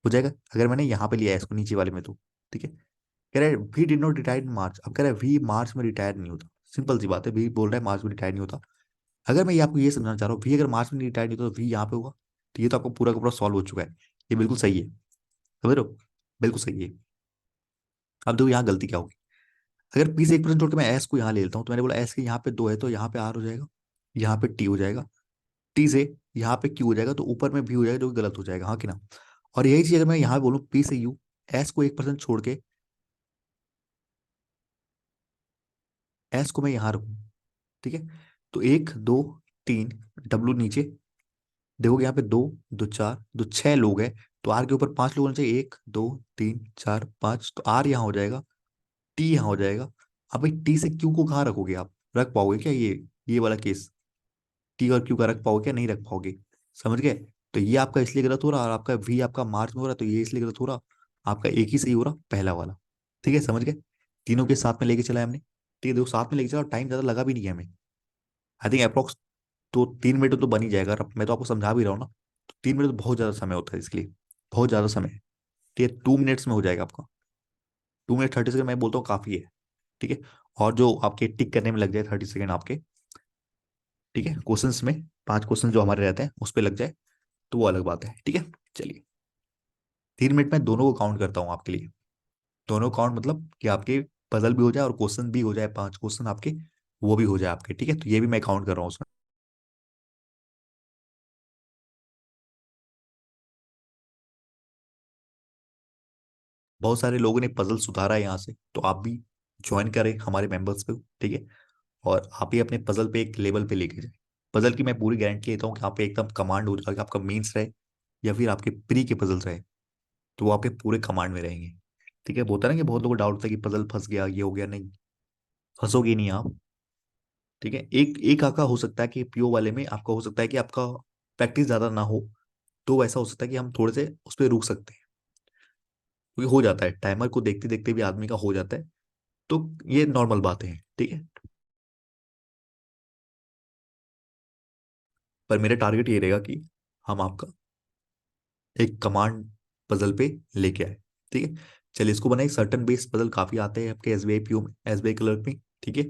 हो जाएगा। अगर मैंने यहाँ पे लिया एस को नीचे वाले में तो, ठीक है। कह रहा है we did not retire in March, अब कह रहा है वी मार्च में रिटायर नहीं होता, सिंपल सी बात है, वी बोल रहा है मार्च में रिटायर नहीं होता। अगर मैं ये आपको ये समझाना चाह रहा हूँ, वी अगर मार्च में रिटायर नहीं होता तो वी यहाँ पे होगा, तो ये तो आपको पूरा का पूरा सॉल्व हो चुका है, ये बिल्कुल सही है, समझ रहे हो, बिल्कुल सही है। अब देखो यहाँ गलती क्या होगी, अगर पी से 1% छोड़ के मैं एस को यहाँ ले लेता हूँ, तो मैंने बोला एस के यहाँ पे दो है तो यहाँ पे आर हो जाएगा, यहाँ पे टी हो जाएगा, टी से यहाँ पे क्यू हो जाएगा, तो ऊपर में भी हो जाएगा जो कि गलत हो जाएगा, हाँ कि ना। और यही चीज अगर मैं यहाँ बोलूँ पी से यू, एस को 1% छोड़ के एस को मैं यहाँ रखूँ, ठीक है। तो 1 2 3, डब्लू नीचे, देखोगे यहाँ पे दो, दो चार, दो 6 लोग हैं, तो आर के ऊपर 5 लोग होने चाहिए, 1 2 3 4 5, तो आर यहाँ हो जाएगा, टी यहाँ हो जाएगा। अब भाई टी से क्यू को कहाँ रखोगे आप, रख पाओगे क्या ये वाला केस, टी और क्यू का रख पाओगे क्या, नहीं रख पाओगे, समझ गए। तो ये आपका इसलिए गलत हो रहा, और आपका वी आपका मार्च में हो रहा, तो ये इसलिए गलत हो रहा, आपका एक ही सही हो रहा, पहला वाला, ठीक है, समझ गए। तीनों के साथ में लेके चला है हमने, ठीक है, देखो साथ में लेके चला, टाइम ज्यादा लगा भी नहीं है हमें, आई थिंक अप्रोक्स तो 3 मिनट तो बन ही जाएगा, और मैं तो आपको समझा भी रहा हूँ ना, तो 3 मिनट तो बहुत ज्यादा समय होता है इसके लिए, बहुत ज्यादा समय है, ठीक है, 2 मिनट्स में हो जाएगा आपका, 2 मिनट 30 सेकंड मैं बोलता हूँ काफी है, ठीक है। और जो आपके टिक करने में लग जाए 30 सेकंड आपके, ठीक है, क्वेश्चंस में 5 क्वेश्चन जो हमारे रहते हैं उस पर लग जाए, तो वो अलग बात है, ठीक है। चलिए, 3 मिनट में दोनों को काउंट करता हूँ आपके लिए, दोनों काउंट मतलब कि आपके पजल भी हो जाए और क्वेश्चन भी हो जाए, 5 क्वेश्चन आपके वो भी हो जाए आपके, ठीक है, तो ये भी मैं काउंट कर रहा हूँ उसमें। बहुत सारे लोगों ने पजल सुधारा है यहाँ से, तो आप भी ज्वाइन करें हमारे मेंबर्स पे, ठीक है। और आप ही अपने पजल पे एक लेवल पे लेके जाए, पजल की मैं पूरी गारंटी लेता हूँ कि आप पे एकदम कमांड हो जाएगा, आपका मेंस रहे या फिर आपके प्री के पजल्स रहे, तो वो आपके पूरे कमांड में रहेंगे, ठीक है। बोलता है ना कि बहुत लोगों को डाउट होता है कि पजल फंस गया, ये हो गया, नहीं, फंसोगे नहीं आप, ठीक है। एक एक आका हो सकता है कि पीओ वाले में आपका हो सकता है कि आपका प्रैक्टिस ज्यादा ना हो, तो ऐसा हो सकता है कि हम थोड़े से उस पर रुक सकते हैं, क्योंकि हो जाता है, टाइमर को देखते देखते भी आदमी का हो जाता है, तो ये नॉर्मल बातें हैं, ठीक है। पर मेरा टारगेट ये रहेगा कि हम आपका एक कमांड पजल पे लेके आए, ठीक है। चलिए, इसको बनाए, सर्टन बेस्ड पजल काफी आते हैं आपके एसबीआई पीओ में, एसबीआई क्लर्क में, ठीक है।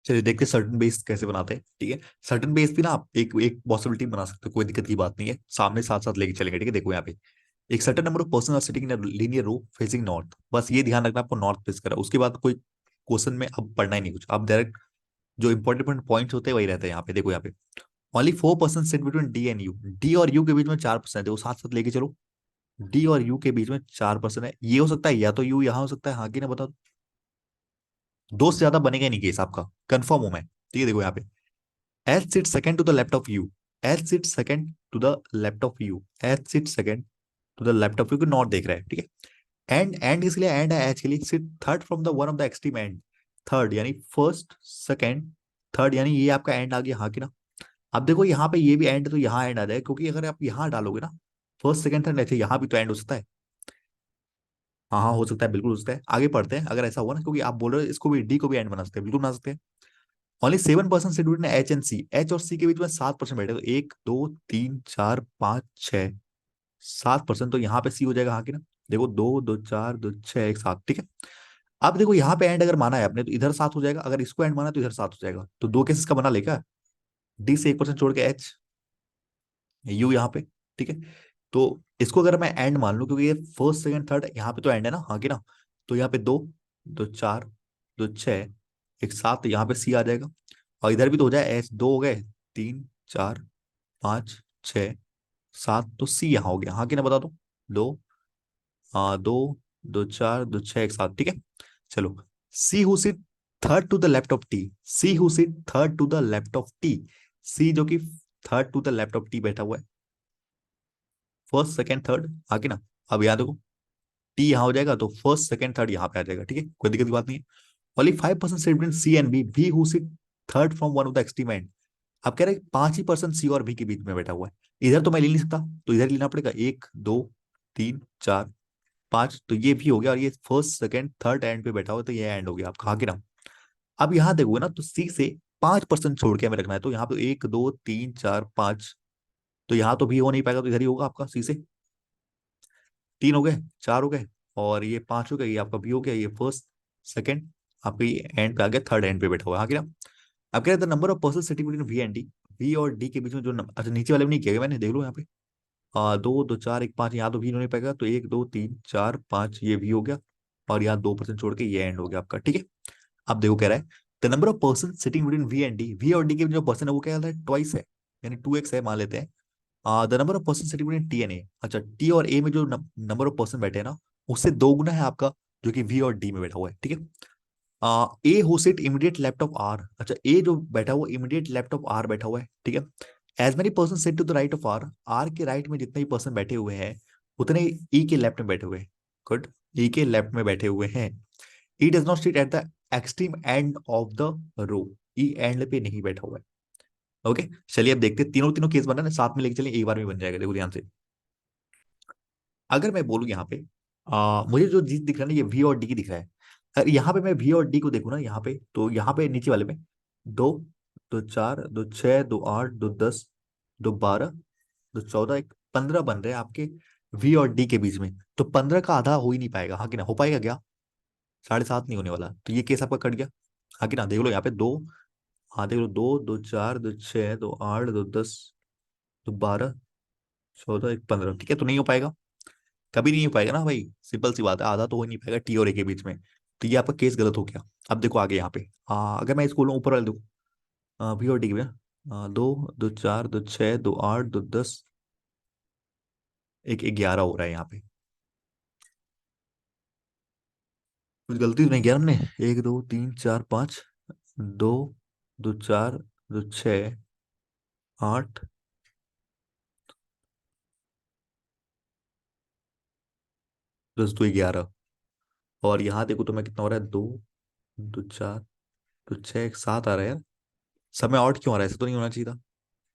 चलिए देखते हैं सर्टन बेस कैसे बनाते हैं, ठीक है। सर्टन बेस भी ना आप एक एक पॉसिबिलिटी बना सकते हो, कोई दिक्कत की बात नहीं है, सामने साथ साथ लेके चलेंगे, ठीक है। देखो यहाँ पे एक certain number of person are sitting in linear row facing north, बस ये ध्यान रखना आपको नॉर्थ फेस करा, उसके बाद कोई क्वेश्चन में अब पढ़ना ही नहीं कुछ, आप डायरेक्ट जो इंपॉर्टेंट पॉइंट्स होते हैं वही रहते हैं यहाँ पे। देखो यहाँ पे only 4% seat between D and you, D और यू के बीच में 4% है, वो साथ साथ लेके चलो। डी और यू के बीच में 4% है, ये हो सकता है या तो यू यहाँ हो सकता है, हाँ की ना बता दो। दो से ज्यादा बनेगा ही नहीं केस आपका, कंफर्म हूं मैं, ठीक है। देखो यहाँ पे H sit second to the left of U, H sit second to the left of U, H sit second to the left of U को नॉट देख रहा है, ठीक है। एंड इसलिए एंड है एच के लिए, sit third from the one of the extreme end, third यानी फर्स्ट सेकंड थर्ड, यानी ये आपका एंड आ गया, हाँ की ना। अब देखो यहाँ पे ये भी एंड, तो यहाँ एंड आ जाएगा, क्योंकि अगर आप यहाँ डालोगे ना फर्स्ट सेकंड थर्ड, ऐसे यहाँ भी तो एंड हो सकता है। हाँ हाँ हो सकता है, बिल्कुल हो सकता है, आगे पढ़ते हैं अगर ऐसा हुआ ना, क्योंकि आप बोल रहे हो इसको भी डी को भी एंड बना सकते हैं, बिल्कुल बना सकते हैं। ओनली 7% से ड्यूटेड एच एंड सी, एच और सी के बीच में 7% बैठे, तो 1 2 3 4 5 6 7%, तो यहाँ पे सी हो जाएगा, हाँ की ना। देखो 2 2 4 2 6 1 7, ठीक है। अब देखो यहाँ पे एंड अगर माना है आपने तो इधर 7 हो जाएगा, अगर इसको एंड माना तो इधर 7 हो जाएगा, तो दो केसेस का बना लेगा। डी से 1% छोड़ के एच, यू यहाँ पे, ठीक है। तो इसको अगर मैं एंड मान लूं, क्योंकि ये फर्स्ट सेकंड थर्ड यहाँ पे तो एंड है ना, हाँ की ना। तो यहाँ पे 2 2 4 2 6 1 7, तो यहाँ पे सी आ जाएगा। और इधर भी तो हो जाए, एच दो हो गए, 3 4 5 6 7, तो सी यहाँ हो गया, हाँ की ना बता दो। दो, हाँ 2 2 4 2 6 1 7, ठीक है। चलो C who sit third to the left of T, C who sit third to the left of T, C जो कि third to the left of T बैठा हुआ है, फर्स्ट सेकंड थर्ड, आगे ना। अब याद देखो टी यहाँ हो जाएगा, तो फर्स्ट सेकंड थर्ड यहाँ पे आ जाएगा, ठीक है, कोई दिक्कत की बात नहीं है। Only 5% sit between C and B, B who sit third from one of the extreme end, आप कह रहे हैं 5% सी और बी के बीच में बैठा हुआ है, इधर तो मैं ले नहीं सकता, तो इधर लेना पड़ेगा, 1 2 3 4 5, तो ये भी हो गया, और ये फर्स्ट सेकंड थर्ड एंड पे बैठा हुआ है, तो ये एंड हो गया आपका, हाँ कि ना। अब यहाँ देखोगे ना, तो सी से 5% छोड़ के हमें रखना है, तो यहाँ पे 1 2 3 4 5, तो यहाँ तो भी हो नहीं पाएगा, तो इधर ही होगा आपका, सी से 3 हो गए, 4 हो गए, और ये 5 हो गया, ये आपका बी हो गया, ये फर्स्ट सेकंड, आपका ये एंड पे आ गया, थर्ड एंड पे बैठा हुआ है, हाँ कि ना। अब कह रहे थे number of person sitting between V and D, V और डी के बीच में जो अच्छा नीचे वाले में नहीं किया गया मैंने, देख लो यहाँ पे 2 2 4 1 5, यहाँ तो वी नहीं पाएगा, तो 1 2 3 4 5 ये वी हो गया, और यहाँ 2% छोड़ के ये एंड हो गया आपका, ठीक है। अब देखो कह रहा है the number of person sitting between V and D, V और डी के जो पर्सन है वो क्या है, ट्वाइस है, यानी 2x है, मान लेते हैं। The number of person sitting between T and A, अच्छा टी और ए में जो नंबर ऑफ पर्सन बैठे हैं ना, उससे दो गुना है आपका जो कि वी और डी में बैठा हुआ है, ठीक है। A who sit immediate left of R, अच्छा ए जो बैठा हुआ इमीडिएट लेफ्ट ऑफ आर बैठा हुआ है, ठीक है। As many person sit to the right of R, R के राइट में जितने भी पर्सन बैठे हुए हैं उतने ई के लेफ्ट में बैठे हुए हैं, गुड, ई के लेफ्ट में बैठे हुए हैं। E does not sit at the extreme end of the row, E end पे नहीं बैठा हुआ है, ओके। चलिए अब देखते हैं, तीनों तीनों केस बना ना, साथ में लेके चलिए, एक बार में बन जाएगा, देखो ध्यान से। अगर मैं बोलूँ यहाँ पे मुझे जो चीज दिख रहा है ना, ये वी और डी की दिख रहा है, अगर यहाँ पे मैं वी और डी को देखूँ ना यहाँ पे, तो यहाँ पे नीचे वाले में 2 2 4 2 6 2 8 2 10 2 12 2 14 15 बन रहे हैं आपके वी और डी के बीच में, तो 15 का आधा हो ही नहीं पाएगा, हाँ कि ना, हो पाएगा क्या, 7.5 नहीं होने वाला, तो ये केस आपका कट गया, हाँ कि ना। देख लो यहाँ पे दो, हाँ देख लो 2 2 4 2 6 2 8 2 10 2 12 14 15, ठीक है, तो नहीं हो पाएगा, कभी नहीं हो पाएगा ना भाई, सिंपल सी बात है, आधा तो हो नहीं पाएगा टी और ए के बीच में, तो ये आपका केस गलत हो गया। अब देखो आगे यहाँ पे अगर मैं इसको ऊपर वाले देखो बी और डी के में 2 2 4 2 6 2 8 2 10, एक 11 हो रहा है यहाँ पे, कुछ गलती तो नहीं किया हमने, 1 2 3 4 5, 2 2 4 2 6 8, 10 2 11, और यहाँ देखो तो मैं कितना हो रहा है, 2 2 4 2 6 1 7 आ रहा है यार, सब में आउट क्यों आ रहा है, ऐसा तो नहीं होना चाहिए था,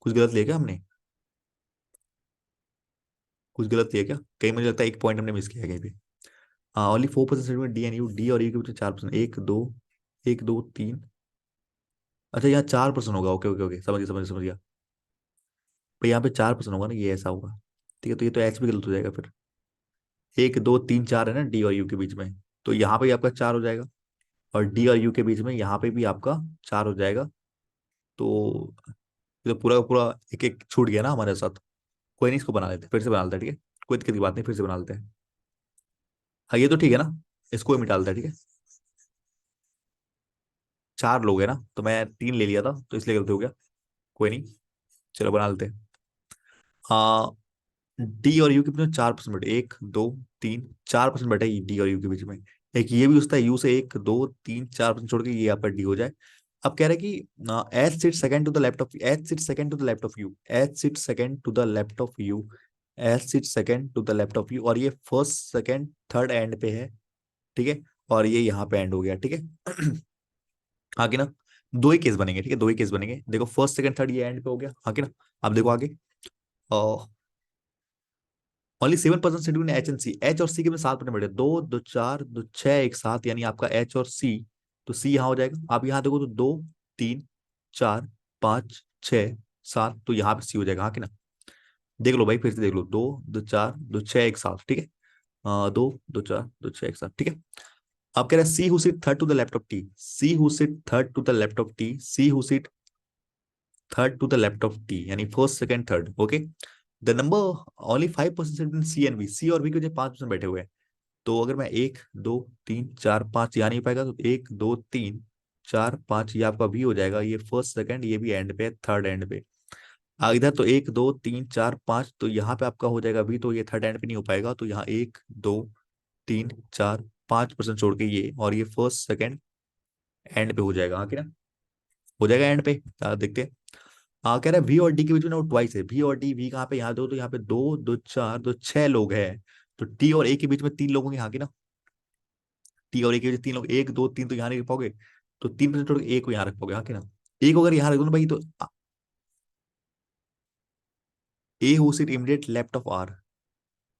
कुछ गलत लिया क्या हमने, कुछ गलत लिया क्या कहीं, मुझे लगता है एक पॉइंट हमने मिस किया है कहीं पे। हाँ ओनली 4% में डी एंड यू, डी और यू के बीच में 4%, 1 2 अच्छा यहाँ 4% होगा, ओके ओके ओके, समझ गया भाई, यहाँ पे 4% होगा ना, ये ऐसा होगा, ठीक है, तो ये तो एच भी गलत हो जाएगा फिर, 1 2 3 4 है ना डी और यू के बीच में, तो यहाँ पे आपका 4 हो जाएगा, और डी और यू के बीच में यहाँ पे भी आपका 4 हो जाएगा। तो ये तो पूरा का पूरा एक एक छूट गया ना हमारे साथ। कोई नहीं, इसको बना लेते, फिर से बना लेते हैं, ठीक है। कोई दिक्कत की बात नहीं, फिर से बना लेते हैं। हाँ ये तो ठीक है ना, इसको ही मिटा लेते हैं, ठीक है। 4 लोग हैं ना, तो मैं 3 ले लिया था तो इसलिए गलती हो गया। कोई नहीं, चलो बना लेते हैं। हाँ, डी और यू के बीच में 4% बैठे, 1 2 3 4% बैठे डी और यू के बीच में। एक ये भी उसका यू से 1 2 3 4% छोड़ के ये यहाँ पर डी हो जाए। अब कह रहे हैं कि H sit second to the left of H sit second to the left of U, H sit second to the left of U, H sit second to the left of U, और ये फर्स्ट सेकंड थर्ड एंड पे है, ठीक है। और ये यहाँ पे एंड हो गया, ठीक है। आगे ना दो ही केस बनेंगे, ठीक है, दो ही केस बनेंगे। देखो फर्स्ट सेकंड थर्ड ये एंड पे हो गया, आगे ना। अब देखो आगे, only 7% schedule H and C, H और सी के में 7% बैठे, 2 2 4 2 6 एक साथ, यानी आपका एच और सी। तो सी यहाँ हो जाएगा। आप यहाँ देखो तो 2 3 4 5 6 7, तो यहाँ पे सी हो जाएगा, हाँ कि ना। देख लो भाई, फिर से देख लो, 2 2 4 2 6 एक साथ, ठीक है। 2 2 4 2 6 एक साथ, ठीक है। अब कह रहे हैं C who sit third to the left of T, C who sit third to the left of T, C who sit third to the left of T, यानी first second third, okay. The number only 5% C and B, C और बी के जो 5% बैठे हुए हैं। तो अगर मैं 1 2 3 4 5 यहाँ नहीं पाएगा, तो 1 2 3 4 5 ये आपका भी हो जाएगा, ये फर्स्ट सेकंड, ये भी एंड पे, थर्ड एंड पे। इधर तो 1 2 3 4 5, तो यहाँ पे आपका हो जाएगा भी, तो ये थर्ड एंड पे नहीं हो पाएगा, तो यहाँ 1 2 3 4 5% छोड़ के ये, और ये फर्स्ट सेकंड एंड पे हो जाएगा, हाँ कि ना। हो जाएगा एंड पे। देखते हैं। हाँ कह रहा है वी और डी के बीच में ना वो ट्वाइस है, वी और डी, वी कहाँ पे, यहाँ दो, तो यहाँ पे 2 2 4 2 6 लोग हैं। तो टी और ए के बीच में 3 लोग होंगे, हाँ की ना। टी और ए के बीच 3 लोग, 1 2 3 तो यहाँ नहीं रख पाओगे, तो 3% छोड़ के ए को यहाँ रख पाओगे, हाँ की ना। ए को अगर यहाँ रख दो ना भाई, तो A who sit immediate left of R,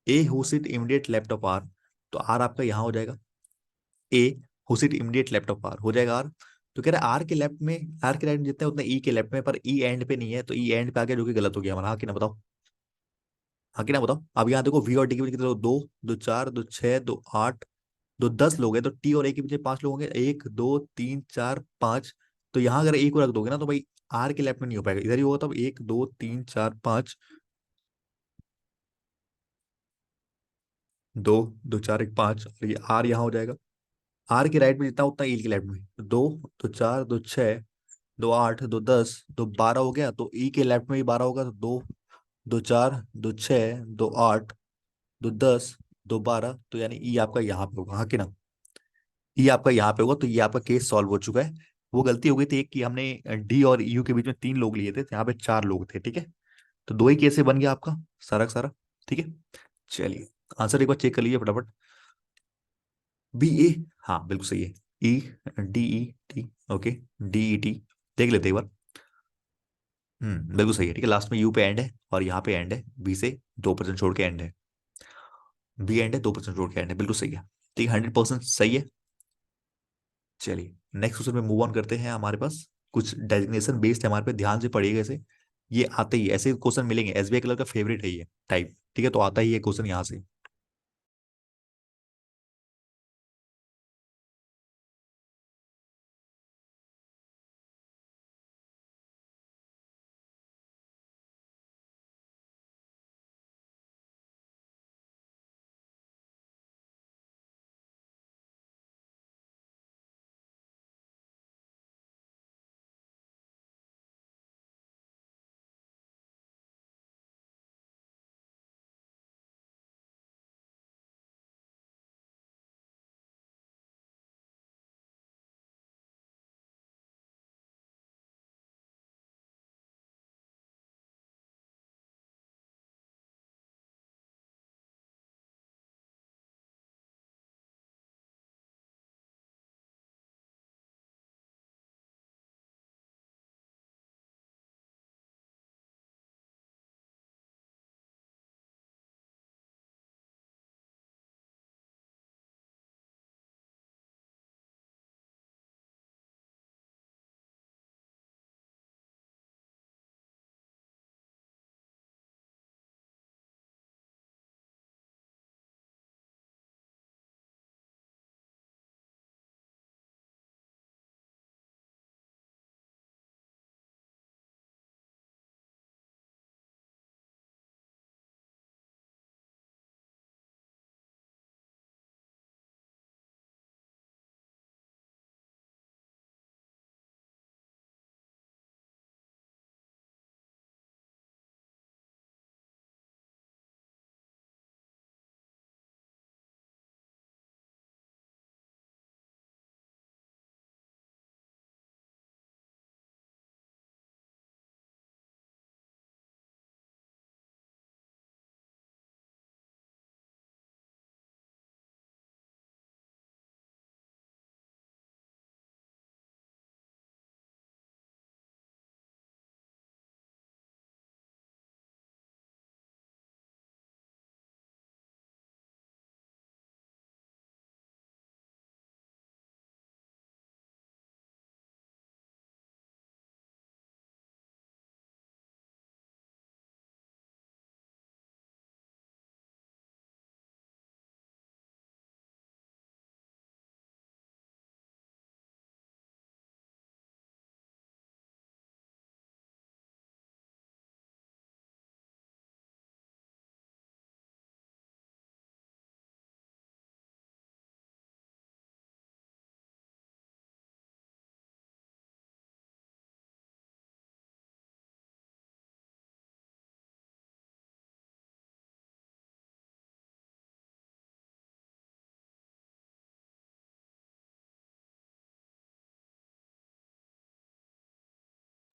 A who sit immediate left of R, तो आर आपका यहाँ हो जाएगा। A who sit immediate left of R हो जाएगा आर। तो कह रहा है आर के लेफ्ट में, आर के राइट में जितना है उतना ई के लेफ्ट में, पर ई एंड पे नहीं है, तो ई एंड पे आ गया, जो कि गलत हो गया हमारा, हाँ कि ना, बताओ। हाँ कि ना, बताओ। अब यहाँ देखो वी और डी के बीच कितने लोग, 2 2 4 2 6 2 8 2 10 लोग हैं, तो टी और ए के पीछे 5 लोग होंगे, 1 2 3 4 5। तो यहाँ अगर ए को रख दोगे ना, तो भाई आर के लेफ्ट में नहीं हो पाएगा, इधर ही होगा, तब 1 2 3 4 5, 2 2 4 1 5, और ये आर यहाँ हो जाएगा। आर के राइट में जितना उतना ई के लेफ्ट में, 2 2 4 2 6 2 8 2 10 2 12 हो गया, तो ई के लेफ्ट में भी 12 होगा, तो 2 2 4 2 6 2 8 2 10 2 12, तो यानी ई आपका यहाँ पे होगा, हाँ कि ना। ई आपका यहाँ पे होगा, तो ये आपका केस सॉल्व हो चुका है। वो गलती हो गई थी एक कि हमने डी और यू के बीच में 3 लोग लिए थे, तो यहाँ पे 4 लोग थे, ठीक है। तो दो ही केस से बन गया आपका सारा का सारा, ठीक है। चलिए आंसर एक बार चेक कर लीजिए फटाफट। बी ए, हाँ बिल्कुल सही है। E D E T, okay, D E T, देख लेते हैं एक बार। बिल्कुल सही है, ठीक है। लास्ट में यू पे एंड है और यहाँ पे एंड है, बी से 2% छोड़ के एंड है, बी एंड है, 2% छोड़ के एंड है, बिल्कुल सही है। ठीक है, 100% सही है। चलिए नेक्स्ट क्वेश्चन में मूव ऑन करते हैं। हमारे पास कुछ डेजिग्नेशन बेस्ड है हमारे पे, ध्यान से पढ़िएगा इसे। ये आते ही ऐसे क्वेश्चन मिलेंगे, एसबीआई कलर का फेवरेट है ये टाइप, ठीक है। तो आता ही है क्वेश्चन यहाँ से।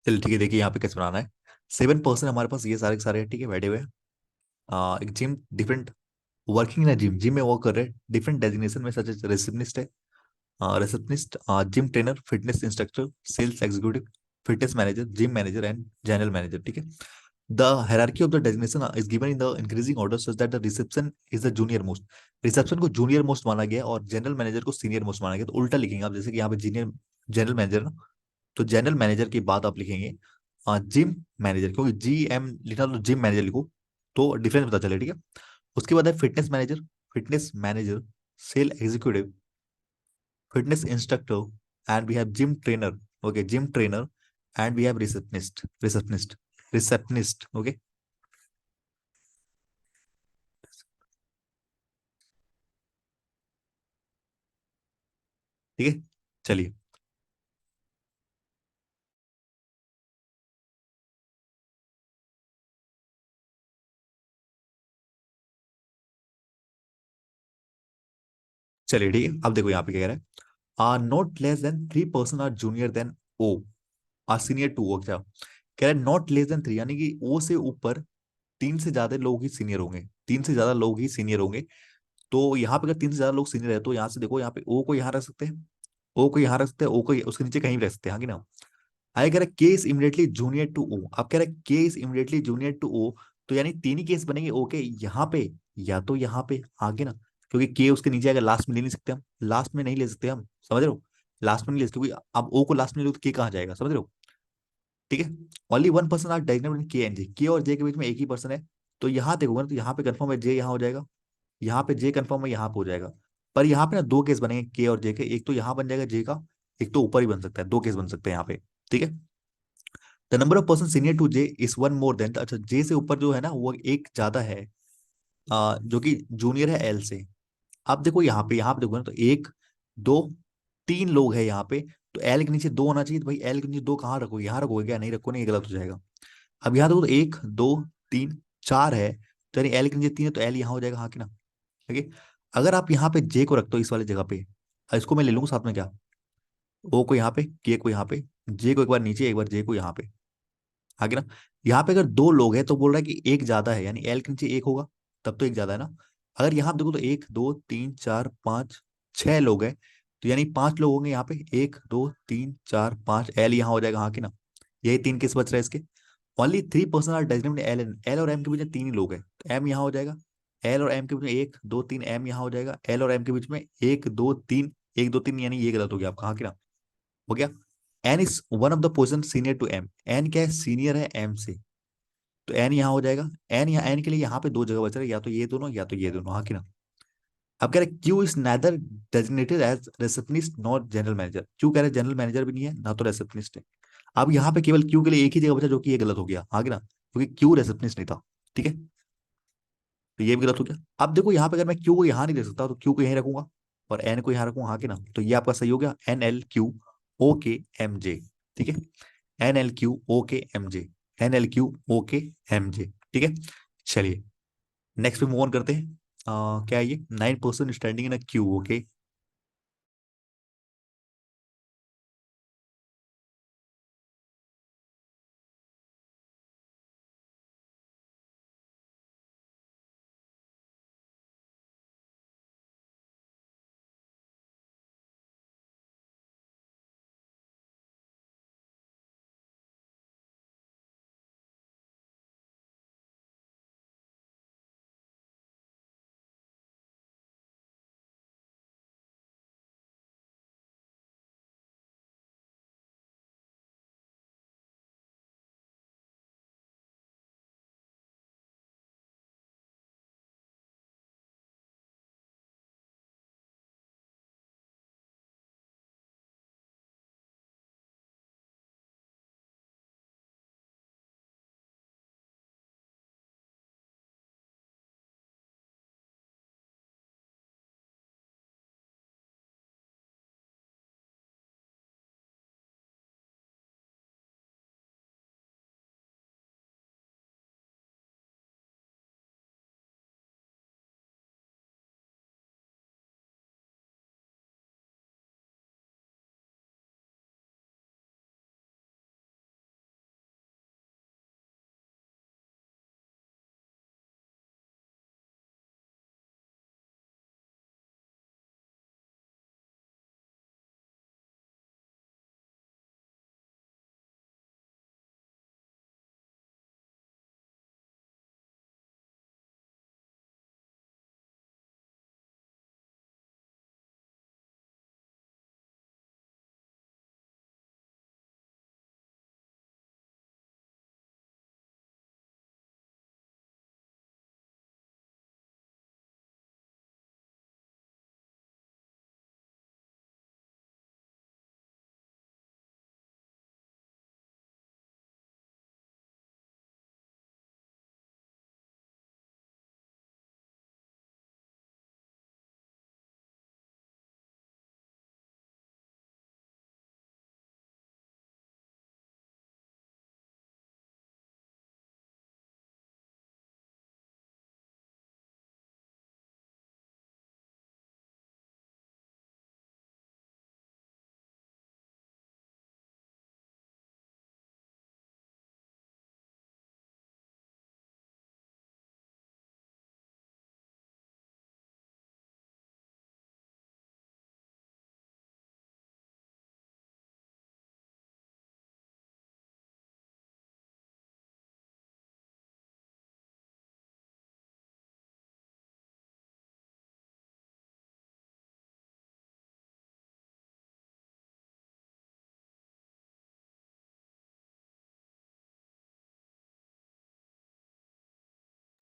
चलिए ठीक है, देखिए यहाँ पे कैसे बनाना है। 7% हमारे पास ये सारे के सारे हैं, ठीक है, बैठे हुए हैं। एक gym, different working in gym, gym में वर्क कर रहे हैं, डिफरेंट डेजिग्नेशन में, सच रिसेप्शनिस्ट है, receptionist, gym trainer, fitness instructor, sales executive, fitness manager, gym manager and general manager, ठीक है। The hierarchy of the designation is given in the increasing order such that the reception is the junior most। Reception को जूनियर मोस्ट माना गया और जनरल मैनेजर को सीनियर मोस्ट माना गया। तो उल्टा लिखेंगे आप, जैसे कि यहाँ पे जीनियर जनरल मैनेजर ना, तो जनरल मैनेजर के बाद आप लिखेंगे जिम मैनेजर, क्योंकि जी एम लिखा तो जिम मैनेजर लिखो तो डिफरेंस पता चले, ठीक है। उसके बाद है fitness manager, fitness manager, sale executive, fitness instructor, and we have gym trainer. Okay, gym trainer, and we have receptionist. Okay, ठीक है, चलिए। चलिए ठीक है, अब देखो यहाँ पे क्या कह रहा है। R not less than 3% R junior than O, R senior to O. क्या कह रहा है? नॉट लेस देन 3, यानी कि ओ से ऊपर तीन से ज्यादा लोग ही सीनियर होंगे, तीन से ज्यादा लोग ही सीनियर होंगे। तो यहाँ पे अगर तीन से ज्यादा लोग सीनियर है तो यहाँ से देखो, यहाँ पे ओ को यहाँ रख सकते हैं, ओ को यहाँ रख सकते हैं, ओ को उसके नीचे कहीं भी रख सकते हैं, हाँ कि ना। आगे कह रहा है K is immediately junior to O. अब कह रहा है K is immediately junior to O, तो यानी तीन ही केस बनेंगे ओ के, यहाँ पे या तो यहाँ पे, आगे ना, क्योंकि के उसके नीचे अगर लास्ट में ले नहीं सकते हम, लास्ट में नहीं ले सकते हम, समझ रहे हो। लास्ट में नहीं ले सकते, क्योंकि अब ओ को लास्ट में ले लो तो के कहाँ जाएगा, समझ रहे हो। ठीक है। ओनली 1% आर डायग्नोड के एंड जे, के और जे के बीच में एक ही पर्सन है। तो यहाँ देखोगे ना, तो यहाँ पे कंफर्म है जे, यहाँ हो जाएगा, यहाँ पे जे कंफर्म है, यहाँ पे हो जाएगा। पर यहाँ पे ना दो केस बनेंगे के और जे के, एक तो यहाँ बन जाएगा जे का, एक तो ऊपर ही बन सकता है, दो केस बन सकते हैं यहाँ पे, ठीक है। The number of person senior to J is one more than, अच्छा जे से ऊपर जो है ना वो एक ज्यादा है, जो कि जूनियर है एल से। अब देखो यहाँ पे देखो ना, तो एक, दो, तीन लोग हैं यहाँ पे। तो एल के नीचे दो होना चाहिए, तो भाई एल के नीचे दो कहाँ रखोगे, यहाँ रखोगे क्या, नहीं रखो, नहीं, गलत हो जाएगा। अब यहाँ देखो तो एक, दो, तीन, चार है, तो यानी एल के नीचे तीन है, तो एल यहाँ हो जाएगा, हाँ कि ना। ठीक है। अगर आप यहाँ पे जे को रखते हो इस वाली जगह पे, इसको मैं ले लूंगा साथ में क्या, ओ को यहाँ पे, के को यहाँ पे, जे को एक बार नीचे, एक बार जे को यहाँ पे, आगे ना। यहाँ पे अगर दो लोग हैं तो बोल रहा है कि एक ज्यादा है, यानी एल के नीचे एक होगा, तब तो एक ज्यादा है ना। अगर यहाँ पे देखो तो एक, दो, तीन, चार, पाँच, छह लोग हैं, तो यानी पांच लोग होंगे यहाँ पे, एक, दो, तीन, चार, पांच, एल यहाँ हो जाएगा, हाँ कि ना। यही तीन केस बच रहे हैं इसके। Only 3% are designated L N, L और एम के बीच में तीन ही लोग हैं, तो एम यहाँ हो जाएगा। एल और एम के बीच में एक, दो, तीन, एम यहाँ हो जाएगा। एल और एम के बीच में एक, दो, तीन, एक, दो, तीन, यानी ये गलत हो गया आपका, हाँ कि ना। हो गया। N is one of the position senior to M, N क्या है, सीनियर है एम से, तो एन यहाँ हो जाएगा। एन यहाँ, एन के लिए यहाँ पे दो जगह बच रहा है, या तो ये दोनों या तो ये दोनों, हाँ कि ना। अब कह रहे Q is neither designated as receptionist not general manager, Q कह रहे जनरल मैनेजर भी नहीं है ना तो रिसेप्शनिस्ट है। अब यहाँ पे केवल क्यू के लिए एक ही जगह बचा, जो कि ये गलत हो गया, हाँ कि ना, क्योंकि क्यू रिसेप्शनिस्ट नहीं था, ठीक है। तो ये भी गलत हो गया। अब देखो यहाँ पे अगर मैं क्यू को यहाँ नहीं रख सकता तो क्यू को यहीं रखूंगा और एन को यहाँ रखूंगा, हाँ कि ना। तो ये आपका सही हो गया, N L Q O K M जे, ठीक है। N L Q O K M J, N L Q O K M जे, ठीक है। चलिए नेक्स्ट पे मूव ऑन करते हैं। क्या है ये, 9% standing in a Q, okay.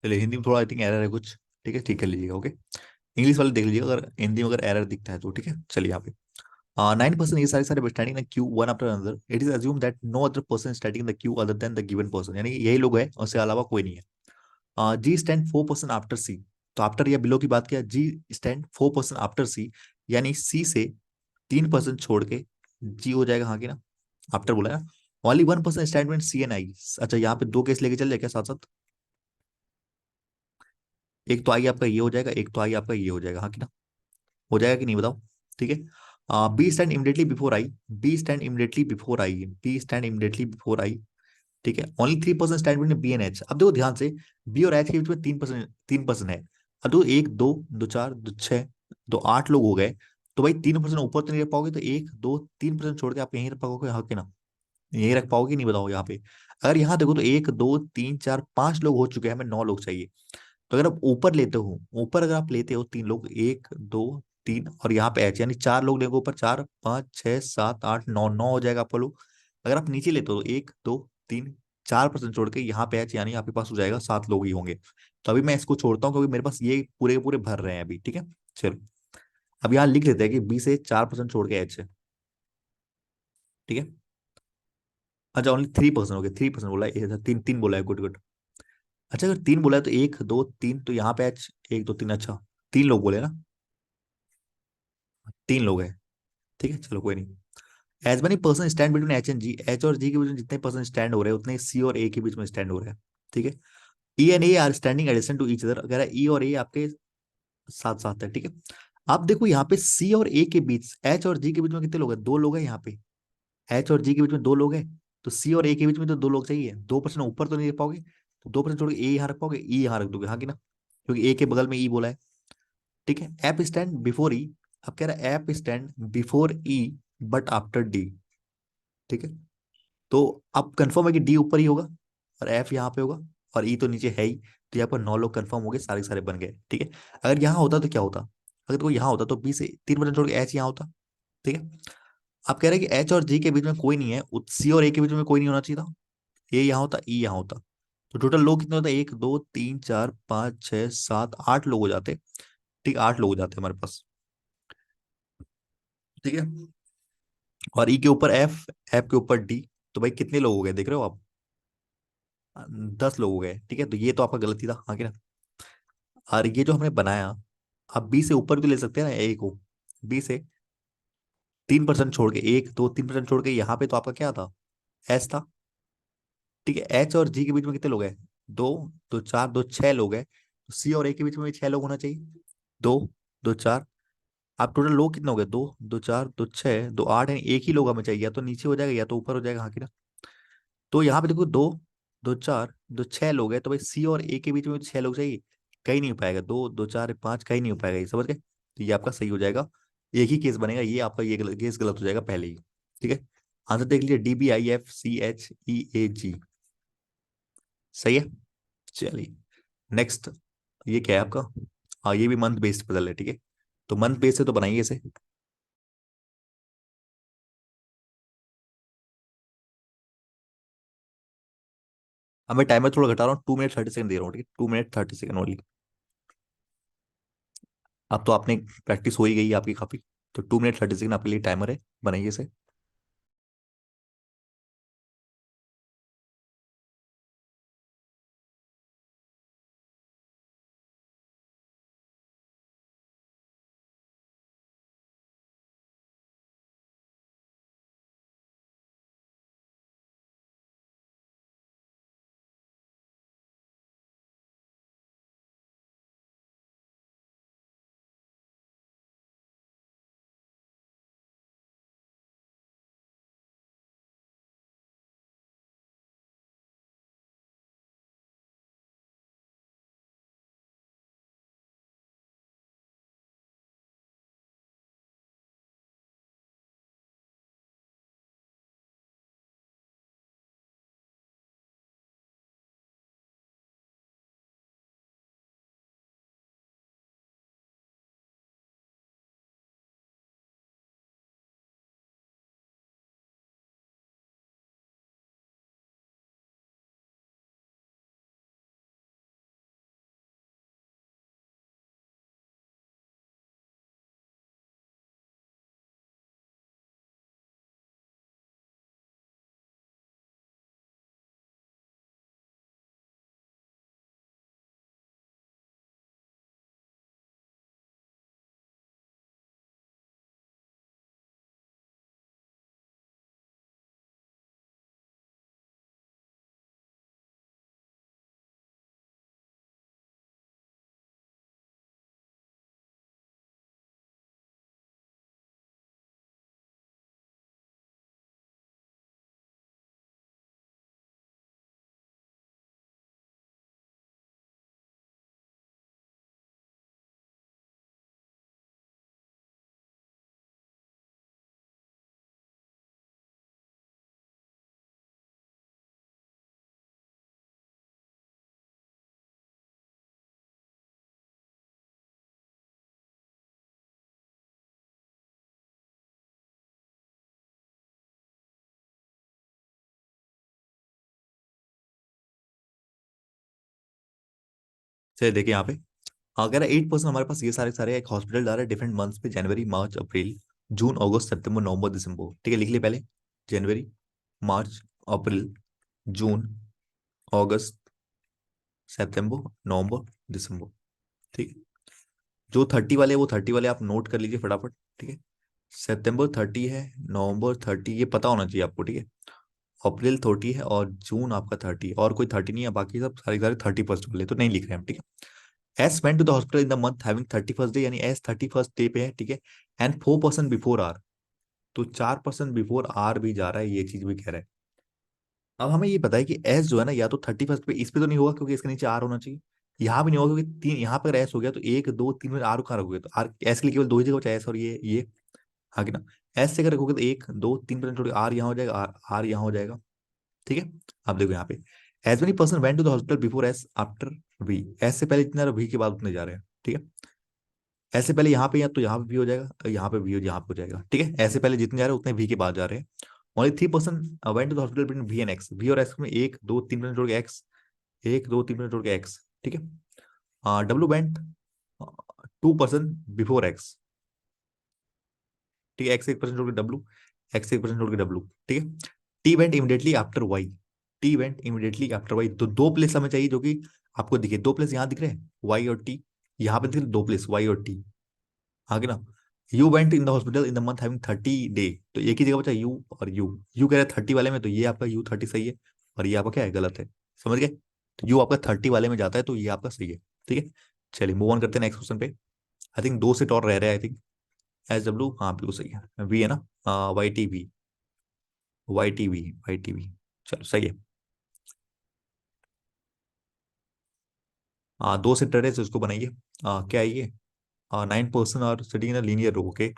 चलिए हिंदी में थोड़ा आई थिंक एरर है कुछ, ठीक है, ठीक कर लीजिएगा, ओके। इंग्लिश वाले देख लीजिएगा अगर हिंदी में अगर एरर दिखता है तो, ठीक है। चलिए यहाँ पे 9% ये सारे सारे standing in queue one after another, it is assume that no other person standing in the queue other than the given person, यानी कि यही लोग है, उससे अलावा कोई नहीं है। जी स्टैंड 4% आफ्टर सी, तो आफ्टर या बिलो की बात किया, जी स्टैंड 4% आफ्टर सी, यानी सी से 3% छोड़ के जी हो जाएगा, हाँ की ना, आफ्टर बोला है। ओनली 1% स्टैंड में सी एन आई। अच्छा यहाँ पे दो केस लेके चल जाए क्या साथ साथ, एक तो आई आपका ये हो जाएगा, एक तो आई आपका ये हो जाएगा, हाँ की ना, हो जाएगा कि नहीं बताओ, ठीक है। B stand immediately before I, B stand immediately before I, B stand immediately before I, ठीक है। Only 3% stand between B and H. अब देखो ध्यान से, बी और एच के बीच में 3%, 3% है। अब देखो एक दो, दो चार, दो छह, दो आठ लोग हो गए, तो भाई 3% ऊपर तो नहीं रख पाओगे, तो एक दो 3% छोड़ के आप यहीं रख पाओगे, हाँ कि ना, यहीं रख पाओगे नहीं बताओ यहाँ पे। अगर यहाँ देखो तो एक दो तीन चार पांच लोग हो चुके हैं, हमें 9 लोग चाहिए। तो अगर आप ऊपर लेते हो, ऊपर अगर आप लेते हो 3 लोग, एक दो तीन और यहाँ पे एच, यानी 4 लोग लेंगे ऊपर, 4 5 6 7 8 9, 9 हो जाएगा आपका लोग। अगर आप नीचे लेते हो, 1 2 3 4% छोड़ के यहाँ पे एच, यानी आपके पास हो जाएगा 7 लोग ही होंगे। तो अभी मैं इसको छोड़ता हूँ क्योंकि मेरे पास ये पूरे के पूरे भर रहे हैं अभी, ठीक है। चलो अब यहाँ लिख लेते हैं कि बी से 4% छोड़ के एच है, ठीक है। अच्छा ओनली 3% हो गया, 3% बोला है, तीन तीन बोला है, गुड गुड। अच्छा अगर तीन बोला है तो एक दो तीन, तो यहाँ पे एच, एक दो तीन, अच्छा 3 लोग बोले ना, 3 लोग हैं, ठीक है, चलो कोई नहीं। As many person stand between H and G, H और जी के बीच में जितने पर्सन स्टैंड हो रहे हैं उतने सी और ए के बीच में स्टैंड हो रहे हैं, ठीक है। E and A R standing adjacent to each other, अगर ई और ए आपके साथ साथ है, ठीक है। आप देखो यहाँ पे सी और ए के बीच, एच और जी के बीच में कितने लोग हैं, 2 लोग हैं यहाँ पे। एच और जी के बीच में 2 लोग हैं, तो सी और ए के बीच में तो 2 लोग चाहिए, 2% ऊपर तो नहीं रख पाओगे, तो 2% छोड़ के ए यहाँ रख पाओगे, ई यहाँ रख दोगे, हाँ कि ना, क्योंकि ए के बगल में ई बोला है, ठीक है। एप स्टैंड बिफोर ई, अब कह रहा है app stand before E but after D, ठीक है। तो अब कंफर्म है कि डी ऊपर ही होगा और एफ यहाँ पे होगा और ई तो नीचे है ही, तो यहाँ पर 9 लोग कंफर्म हो गए, सारे सारे बन गए, ठीक है। अगर यहाँ होता तो क्या होता, अगर तो यहाँ होता तो बी से 3% छोड़ के एच यहाँ होता, ठीक है। आप कह रहे हैं कि एच और जी के बीच में कोई नहीं है, सी और ए के बीच में कोई नहीं होना चाहिए था, ए यहाँ होता, ई यहाँ होता, तो टोटल लोग कितने होते, 1 2 3 4 5 6 7 8 लोग हो जाते, ठीक, 8 लोग हो जाते हमारे पास, ठीक है। और ई के ऊपर एफ, एफ के ऊपर डी, तो भाई कितने लोग हो गए देख रहे हो आप, 10 लोग हो गए, ठीक है। तो ये तो आपका गलती था, हाँ कि ना। और ये जो हमने बनाया, आप बी से ऊपर भी ले सकते हैं ना ए को, बी से 3% छोड़ के, 1 2 3% छोड़ के यहाँ पे तो आपका क्या था, एच था, ठीक है। एच और जी के बीच में कितने लोग हैं, दो, दो चार, दो छह लोग हैं, तो सी और ए के बीच में भी 6 लोग होना चाहिए, दो, दो चार, आप टोटल लोग कितने हो गए, दो, दो चार, दो छह, दो आठ, यानी एक ही लोग हमें चाहिए, या तो नीचे हो जाएगा या तो ऊपर हो जाएगा, हाँ कि ना। तो यहाँ पे देखो दो, दो चार, दो छह लोग हैं, तो भाई सी और ए के बीच में तो 6 लोग चाहिए, कहीं नहीं हो पाएगा, दो दो चार पांच कहीं नहीं हो पाएगा, ये समझ गए, तो ये आपका सही हो जाएगा, एक ही केस बनेगा, ये आपका ये गलत केस गलत हो जाएगा पहले ही, ठीक है। आंसर देख लीजिए, D B I F C H E A G, सही है। चलिए नेक्स्ट, ये क्या है आपका, हाँ ये भी मंथ बेस्ड पजल है, ठीक है। तो मंथ बेस्ड है तो बनाइए इसे। अब मैं टाइमर थोड़ा घटा रहा हूँ, 2 मिनट 30 सेकंड दे रहा हूँ, ठीक है, 2 मिनट 30 सेकंड ओनली। अब तो आपने प्रैक्टिस हो ही गई है आपकी काफी, तो 2 मिनट 30 सेकंड आपके लिए टाइमर है, बनाइए इसे। चलिए देखिए यहाँ पे, अगर 8% हमारे पास ये सारे सारे एक हॉस्पिटल जा रहे हैं डिफरेंट मंथ्स पे, जनवरी मार्च अप्रैल जून अगस्त सितंबर नवंबर दिसंबर, ठीक है लिख लिया पहले। जनवरी, मार्च, अप्रैल, जून, अगस्त, सितंबर, नवंबर, दिसंबर, ठीक है। जो 30 वाले वो 30 वाले आप नोट कर लीजिए फटाफट, ठीक है। सितंबर 30 है, नवंबर 30 ये पता होना चाहिए आपको, ठीक है। अप्रैल 30 है और जून आपका 30, और कोई 30 नहीं है, बाकी सब सारे सारे 31 वाले तो नहीं लिख रहे हैं हम, ठीक है। S went to the hospital in the month having 31st day, यानी एस 31st डे पे है, ठीक है। एंड 4% बिफोर आर, तो 4% बिफोर आर भी जा रहा है, ये चीज भी कह रहा है। अब हमें ये पता है कि एस जो है ना, या तो 31st पे, इस पे तो नहीं होगा क्योंकि इसके नीचे आर होना चाहिए। यहाँ भी नहीं होगा क्योंकि तीन, यहाँ पर एस हो गया तो एक दो तीन में आर कहाँ रखोगे, तो आर एस के लिए केवल दो ही जगह बचा, एस और ये, हाँ कि ना। एस से अगर रखोगे तो एक दो तीन परसेंट छोड़ आर यहाँ हो जाएगा, आर आर यहाँ हो जाएगा, ठीक है। अब देखो यहाँ पे, as many person went to the hospital before S after V, S से पहले जितने, वी के बाद उतने जा रहे हैं, ठीक है। ऐसे पहले यहाँ पे या तो यहाँ पे भी हो जाएगा, यहाँ पे भी हो, यहाँ पे हो जाएगा, ठीक है। ऐसे पहले जितने जा रहे हैं उतने वी के बाद जा रहे हैं। Only 3% went to the hospital between V and X, V और एक्स में एक दो तीन परसेंट जोड़ के एक्स, एक दो तीन परसेंट जोड़ के एक्स, ठीक है। डब्ल्यू वेंट 2% बिफोर एक्स, ठीक है। एक्स 1% जोड़ के डब्ल्यू, एक्स 1% जोड़ के डब्ल्यू, ठीक है। T went immediately after Y, T went immediately after Y, तो दो प्लेस हमें चाहिए जो कि आपको दिखे, दो प्लेस यहाँ दिख रहे हैं वाई और टी, यहाँ पे दिख रहे दो प्लेस वाई और टी, आगे ना। You went in the hospital in the month having 30 day, तो एक ही जगह बचा यू और यू कह रहे हैं 30 वाले में, तो ये आपका यू 30 सही है, और ये आपका क्या है, गलत है, समझ गए। तो यू आपका 30 वाले में जाता है तो ये आपका सही है, ठीक है। चलिए मूव ऑन करते हैं नेक्स्ट क्वेश्चन पे। आई थिंक दो सेट और रह रहे हैं, आई थिंक। एस डब्ल्यू, हाँ बिल्कुल सही है, वी है ना, Y T V, Y T V, Y T V, चलो सही है। दो सेट रह रहे हैं तो इसको बनाइए। क्या है ये, 9% और sitting in linear row, okay.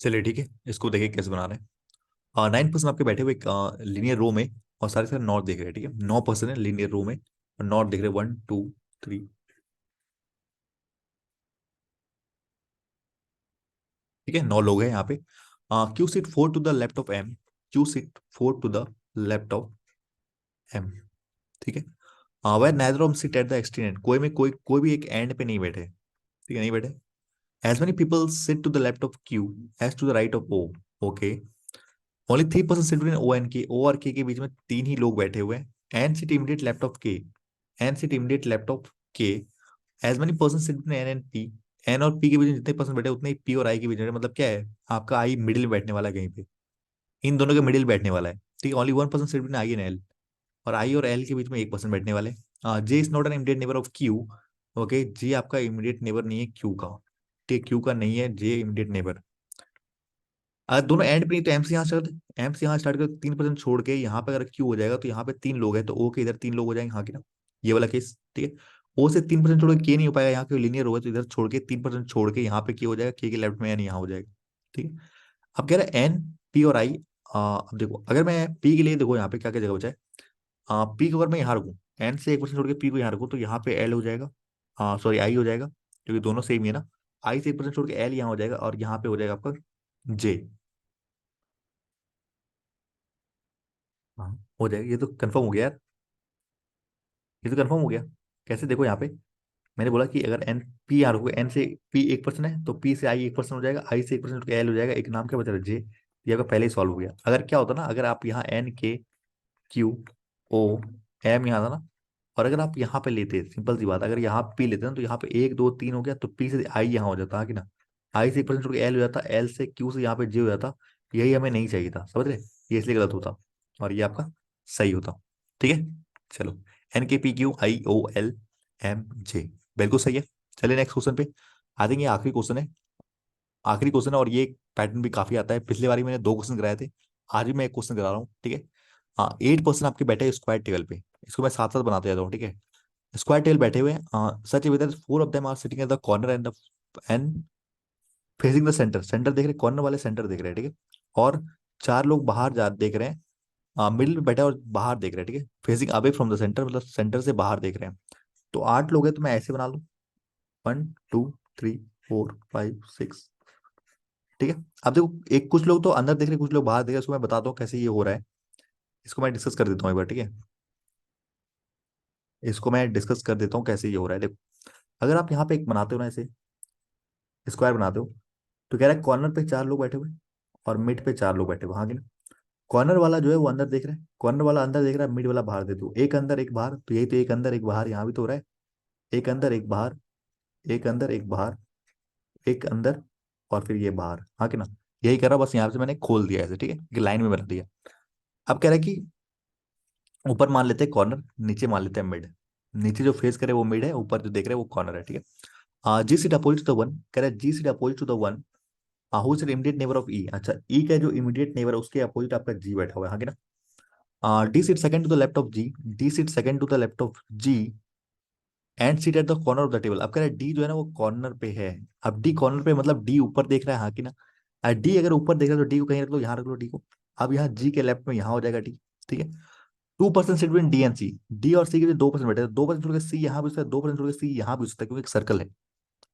चलिए ठीक है, इसको देखिए कैसे बना रहे हैं। 9% आपके बैठे हुए लीनियर रो में, और सारे सारे नॉट देख रहे हैं, ठीक है। 9% है लीनियर रो में, और नॉट दिख रहे 1 2 3। ठीक है, 9 लोग हैं यहाँ पे। Q sit 4 to the left of M, Q sit 4 to the left of M. ठीक है, where neither of sit at the extreme end, कोई भी एक एंड पे नहीं बैठे। ठीक है, नहीं बैठे। As many people sit to the left of Q as to the right of O. Okay, only 3% sit between O and K, O और के बीच में 3 ही लोग बैठे हुए हैं। N sit immediate left of K, N sit immediate left of K. As many person sit between N and P, N और पी के बीच में जितने पर्सन बैठे उतने ही पी और आई के बीच में, मतलब क्या है, आपका आई मिडिल में बैठने वाला है कहीं पे, इन दोनों के मिडिल बैठने वाला है। ठीक है, only 1% sit between I and L, और आई और एल के बीच में 1% बैठने वाले। J is not an immediate neighbour of Q. Okay, J आपका इमीडिएट नेबर नहीं है क्यू का। ठीक, क्यू का नहीं है जे इमीडिएट नेबर। अगर दोनों एंड पे नहीं तो एम से यहाँ स्टार्ट, एम से यहाँ स्टार्ट कर 3% छोड़ के यहाँ पे अगर क्यू हो जाएगा तो यहाँ पे 3 लोग हैं, तो ओ के इधर 3 लोग हो जाएंगे, हाँ की ना, ये वाला केस। ठीक है, ओ से 3% छोड़ के के नहीं हो पाएगा, यहाँ के लीनियर होगा, तो इधर छोड़ के 3% छोड़ के यहाँ पे के हो जाएगा, के लेफ्ट में एन यहाँ हो जाएगा। ठीक है, अब कह रहे हैं एन पी और आई। अब देखो, अगर मैं पी के लिए, देखो यहाँ पे क्या क्या जगह बचा है। पी को अगर मैं यहाँ रखूँ, एन से 1% छोड़ के पी को यहाँ रखूँ, तो यहाँ पे एल हो जाएगा, सॉरी आई हो जाएगा, क्योंकि दोनों सेम ही है ना। आई से 1% छोड़ के एल यहाँ हो जाएगा, और यहाँ पे हो जाएगा आपका जे। हाँ, हो जाएगा, ये तो कंफर्म हो गया यार, ये तो कंफर्म हो गया। कैसे, देखो यहाँ पे मैंने बोला कि अगर एन पी आर हो, एन से पी 1% है तो पी से आई 1% हो जाएगा, आई से 1% एल हो जाएगा, एक नाम क्या बचा रहा जे। ये आपका पहले ही सॉल्व हो गया। अगर क्या होता ना, अगर आप यहाँ एन के क्यू ओ एम यहाँ था ना, और अगर आप यहाँ पे लेते, सिंपल सी बात, अगर यहाँ पी लेते ना, तो यहाँ पे 1 2 3 हो गया, तो पी से आई यहाँ हो जाता है कि ना, आई से 1% छोड़ के एल हो जाता, एल से क्यू से यहाँ पे जे हो जाता। यही हमें नहीं चाहिए था, समझ रहे, ये इसलिए गलत होता, और ये आपका सही होता। ठीक है, चलो, N K P Q I O L M J, बिल्कुल सही है। चलिए नेक्स्ट क्वेश्चन पे। आई थिंक ये आखिरी क्वेश्चन है, आखिरी क्वेश्चन है, और ये पैटर्न भी काफी आता है, पिछली बारी मैंने 2 क्वेश्चन कराए थे, आज भी मैं एक क्वेश्चन करा रहा हूँ। ठीक है, हाँ, 8% आपके बैठे स्क्वायर टेबल पे, इसको मैं साथ साथ बनाते जाता हूँ। ठीक है, स्क्वायर टेबल बैठे हुए हैं, such with 4 of them are sitting at the corner and facing the centre, centre देख रहे, कॉर्नर वाले सेंटर देख रहे हैं। ठीक है, और 4 लोग बाहर जा देख रहे हैं, मिडिल में बैठे और बाहर देख रहे हैं। ठीक है, facing away from the centre, मतलब सेंटर से बाहर देख रहे हैं। तो 8 लोग हैं, तो मैं ऐसे बना लूँ, 1 2 3 4 5 6। ठीक है, अब देखो, एक कुछ लोग तो अंदर देख रहे हैं, कुछ लोग बाहर देख रहे हैं, उसको मैं बताता हूँ कैसे ये हो रहा है। इसको मैं डिस्कस कर देता हूँ एक बार। ठीक है, इसको मैं डिस्कस कर देता हूँ कैसे ये हो रहा है। देखो, अगर आप यहाँ पे एक बनाते हो ना, ऐसे स्क्वायर बनाते हो, तो कह रहा है कॉर्नर पे 4 लोग बैठे हुए और मिड पे 4 लोग बैठे हुए, हाँ कि ना। कॉर्नर वाला जो है वो अंदर देख रहा है, कॉर्नर वाला अंदर देख रहा है, मिड वाला बाहर दे दो, एक अंदर एक बाहर, तो यही तो एक अंदर एक बाहर यहाँ भी तो हो रहा है। एक अंदर एक बाहर, एक अंदर एक बाहर, एक अंदर, और फिर ये बाहर, हाँ कि ना। यही कर रहा हूं, बस यहाँ से मैंने खोल दिया ऐसे। ठीक है, कि लाइन में बना दिया। अब कह रहा है कि ऊपर मान लेते हैं कॉर्नर, नीचे मान लेते हैं मिड। नीचे जो फेस करे वो मिड है, ऊपर जो देख रहे हैं वो कॉर्नर है। ठीक है, G seat opposite to the one, कह रहा है G seat opposite to the one, who is immediate neighbour of E. अच्छा, ई का जो इमीडिएट नेबर है उसके अपोजिट आपका जी बैठा हुआ है, हाँ कि ना। D sit second to the left of G, D sit second to the left of G and sit at the corner of the table. अब कह रहा है डी जो है ना वो कॉर्नर पे है। अब डी कॉर्नर पे मतलब डी ऊपर देख रहा है, हाँ कि ना। डी अगर ऊपर देख रहा है तो डी को कहीं रख लो, यहाँ रख लो डी को। अब यहाँ जी के लेफ्ट में यहाँ हो जाएगा डी। ठीक है, 2% sit between D and C, D और सी के बीच 2% बैठे, 2% छोड़ के सी यहाँ भी हो सकता है, 2% छोड़ के सी यहाँ भी हो सकता है, क्योंकि एक सर्कल है,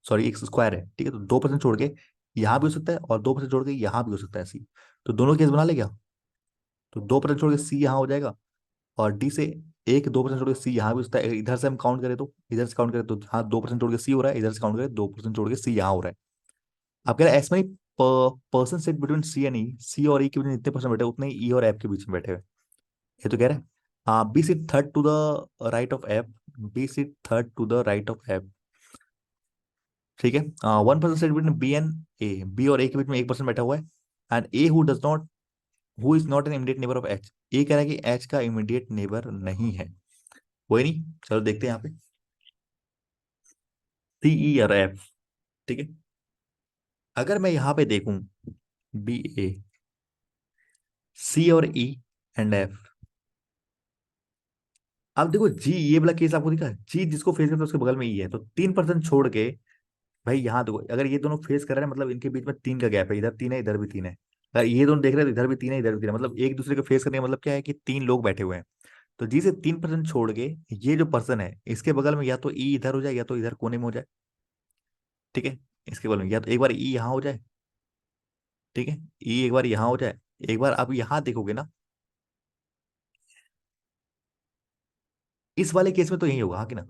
सॉरी एक स्क्वायर है। ठीक है, तो 2% छोड़ के यहाँ भी हो सकता है, और 2% छोड़ के यहाँ भी हो सकता है सी। तो दोनों केस बना ले क्या, तो 2% छोड़ के सी यहाँ हो जाएगा, और डी से एक 2% छोड़ के सी यहाँ भी हो सकता है। इधर से हम काउंट करें तो, इधर से काउंट करें तो हाँ 2% छोड़ के सी हो रहा है, इधर से काउंट करें 2% छोड़ के सी यहाँ हो रहा है। आप कह रहे हैं एस में person set between C and E, C और ई के बीच जितने पर्सन बैठे उतने ही ई और एफ के बीच में बैठे हुए, ये तो कह रहे हैं। हाँ, B seat third to the right of F, B seat third to the right of F. ठीक है, 1% set between B and A, B और ए के बीच में 1% बैठा हुआ है। And A who does not, who is not an immediate neighbour of H, A कह रहा है कि एच का इमीडिएट नेबर नहीं है। कोई नहीं, चलो देखते हैं यहाँ पे, सी ई और एफ। ठीक है, अगर मैं यहाँ पे देखूं बी ए सी और ई एंड एफ, अब देखो जी, ये वाला केस आपको दिखा, जी जिसको फेस करता है उसके बगल में ई है, तो 3% छोड़ के, भाई यहाँ देखो, अगर ये दोनों फेस कर रहे हैं मतलब इनके बीच में 3 का गैप है, इधर 3 है इधर भी 3 है। अगर ये दोनों देख रहे हैं तो इधर भी 3 है इधर भी 3 है, मतलब एक दूसरे को फेस करने का मतलब क्या है कि 3 लोग बैठे हुए हैं। तो जी से 3% छोड़ के ये जो पर्सन है इसके बगल में या तो ई इधर हो जाए या तो इधर कोने में हो जाए। ठीक है, इसके बगल में या तो एक बार ई यहाँ हो जाए। ठीक है, ई एक बार यहाँ हो जाए। एक बार आप यहाँ देखोगे ना, इस वाले केस में तो यही होगा, हाँ कि ना?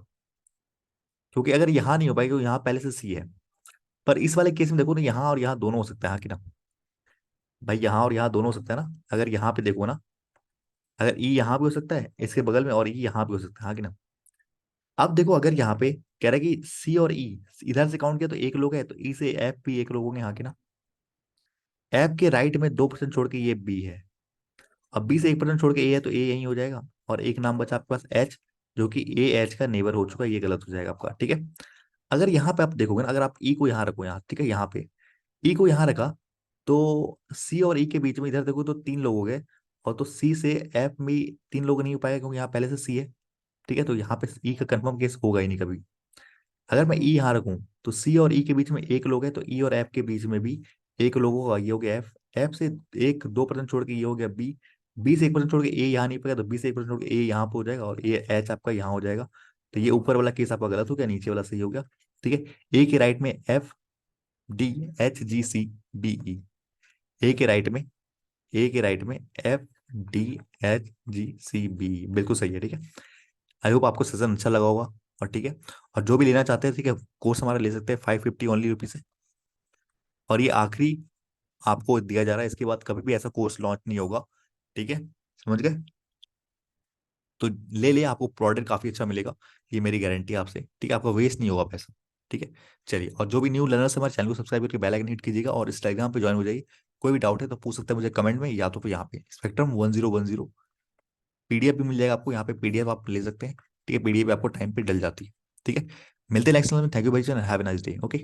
क्योंकि अगर यहाँ नहीं हो पाएगा, यहाँ पहले से सी है। पर इस वाले केस में देखो ना, यहाँ और यहाँ दोनों हो सकता है, हाँ कि ना? भाई यहाँ और यहाँ दोनों हो सकता है ना, अगर यहाँ पे देखो ना, अगर ई यहाँ भी हो सकता है इसके बगल में और ई यहाँ भी हो सकता है, हाँ कि ना? अब देखो, अगर यहाँ पे कह रहा है कि सी और ई इधर से काउंट किया तो एक लोग है, तो ई से एफ भी एक लोग होंगे, हाँ कि ना? एफ के राइट में 2% छोड़ के ये बी है। अब बी से 1% छोड़ के ए है, तो ए यहीं हो जाएगा। और एक नाम बचा आपके पास एच, जो कि ए एच का नेबर हो चुका है, ये गलत हो जाएगा आपका। ठीक है, अगर यहाँ पे आप देखोगे ना, अगर आप ई को यहाँ रखो, यहाँ ठीक है, यहाँ पे ई को यहाँ रखा, तो सी और ई के बीच में इधर देखो तो 3 लोग हो गए। और तो सी से एफ में 3 लोग नहीं हो पाएगा, क्योंकि यहाँ पहले से सी है। ठीक है, तो यहाँ पे ई का कंफर्म केस होगा ही नहीं कभी। अगर मैं ई यहाँ रखूं, तो सी और ई के बीच में एक लोग है, तो ई और एफ के बीच में भी एक लोग होगा, ये हो गया एफ। एफ से एक 2% छोड़ के ये हो गया बी। बी से 1% छोड़ के ए यहाँ नहीं पाएगा, तो बी से 1% छोड़ के ए यहाँ पे हो जाएगा, और ए एच आपका यहाँ हो जाएगा। तो ये ऊपर वाला केस आपका गलत हो गया, नीचे वाला सही हो गया। ठीक है, ए के राइट में F D H G C B E. A के राइट में, ए के राइट में F D H G C B, बिल्कुल सही है। ठीक है, आई होप आपको सेशन अच्छा लगा होगा। और ठीक है, और जो भी लेना चाहते हैं, ठीक है, कोर्स हमारा ले सकते हैं 550 ओनली रुपीज से। और ये आखिरी आपको दिया जा रहा है, इसके बाद कभी भी ऐसा कोर्स लॉन्च नहीं होगा। ठीक है, समझ गए? तो ले ले, आपको प्रोडक्ट काफी अच्छा मिलेगा, ये मेरी गारंटी है आपसे। ठीक है, आपका वेस्ट नहीं होगा पैसा। ठीक है, चलिए, और जो भी न्यू लर्नर्स हमारे चैनल को सब्सक्राइब करके बेल आइकन हिट कीजिएगा, और इस टेलीग्राम पे ज्वाइन हो जाइए। कोई भी डाउट है तो पूछ सकते हैं मुझे कमेंट में, या तो फिर यहाँ पे Spectrum 1010 पीडीएफ भी मिल जाएगा आपको, यहाँ पे पीडीएफ आप ले सकते हैं। ठीक है, पीडीएफ आपको टाइम पे डल जाती है। ठीक है, मिलते हैं नेक्स्ट में। थैंक यू भाई, have a nice day. Okay.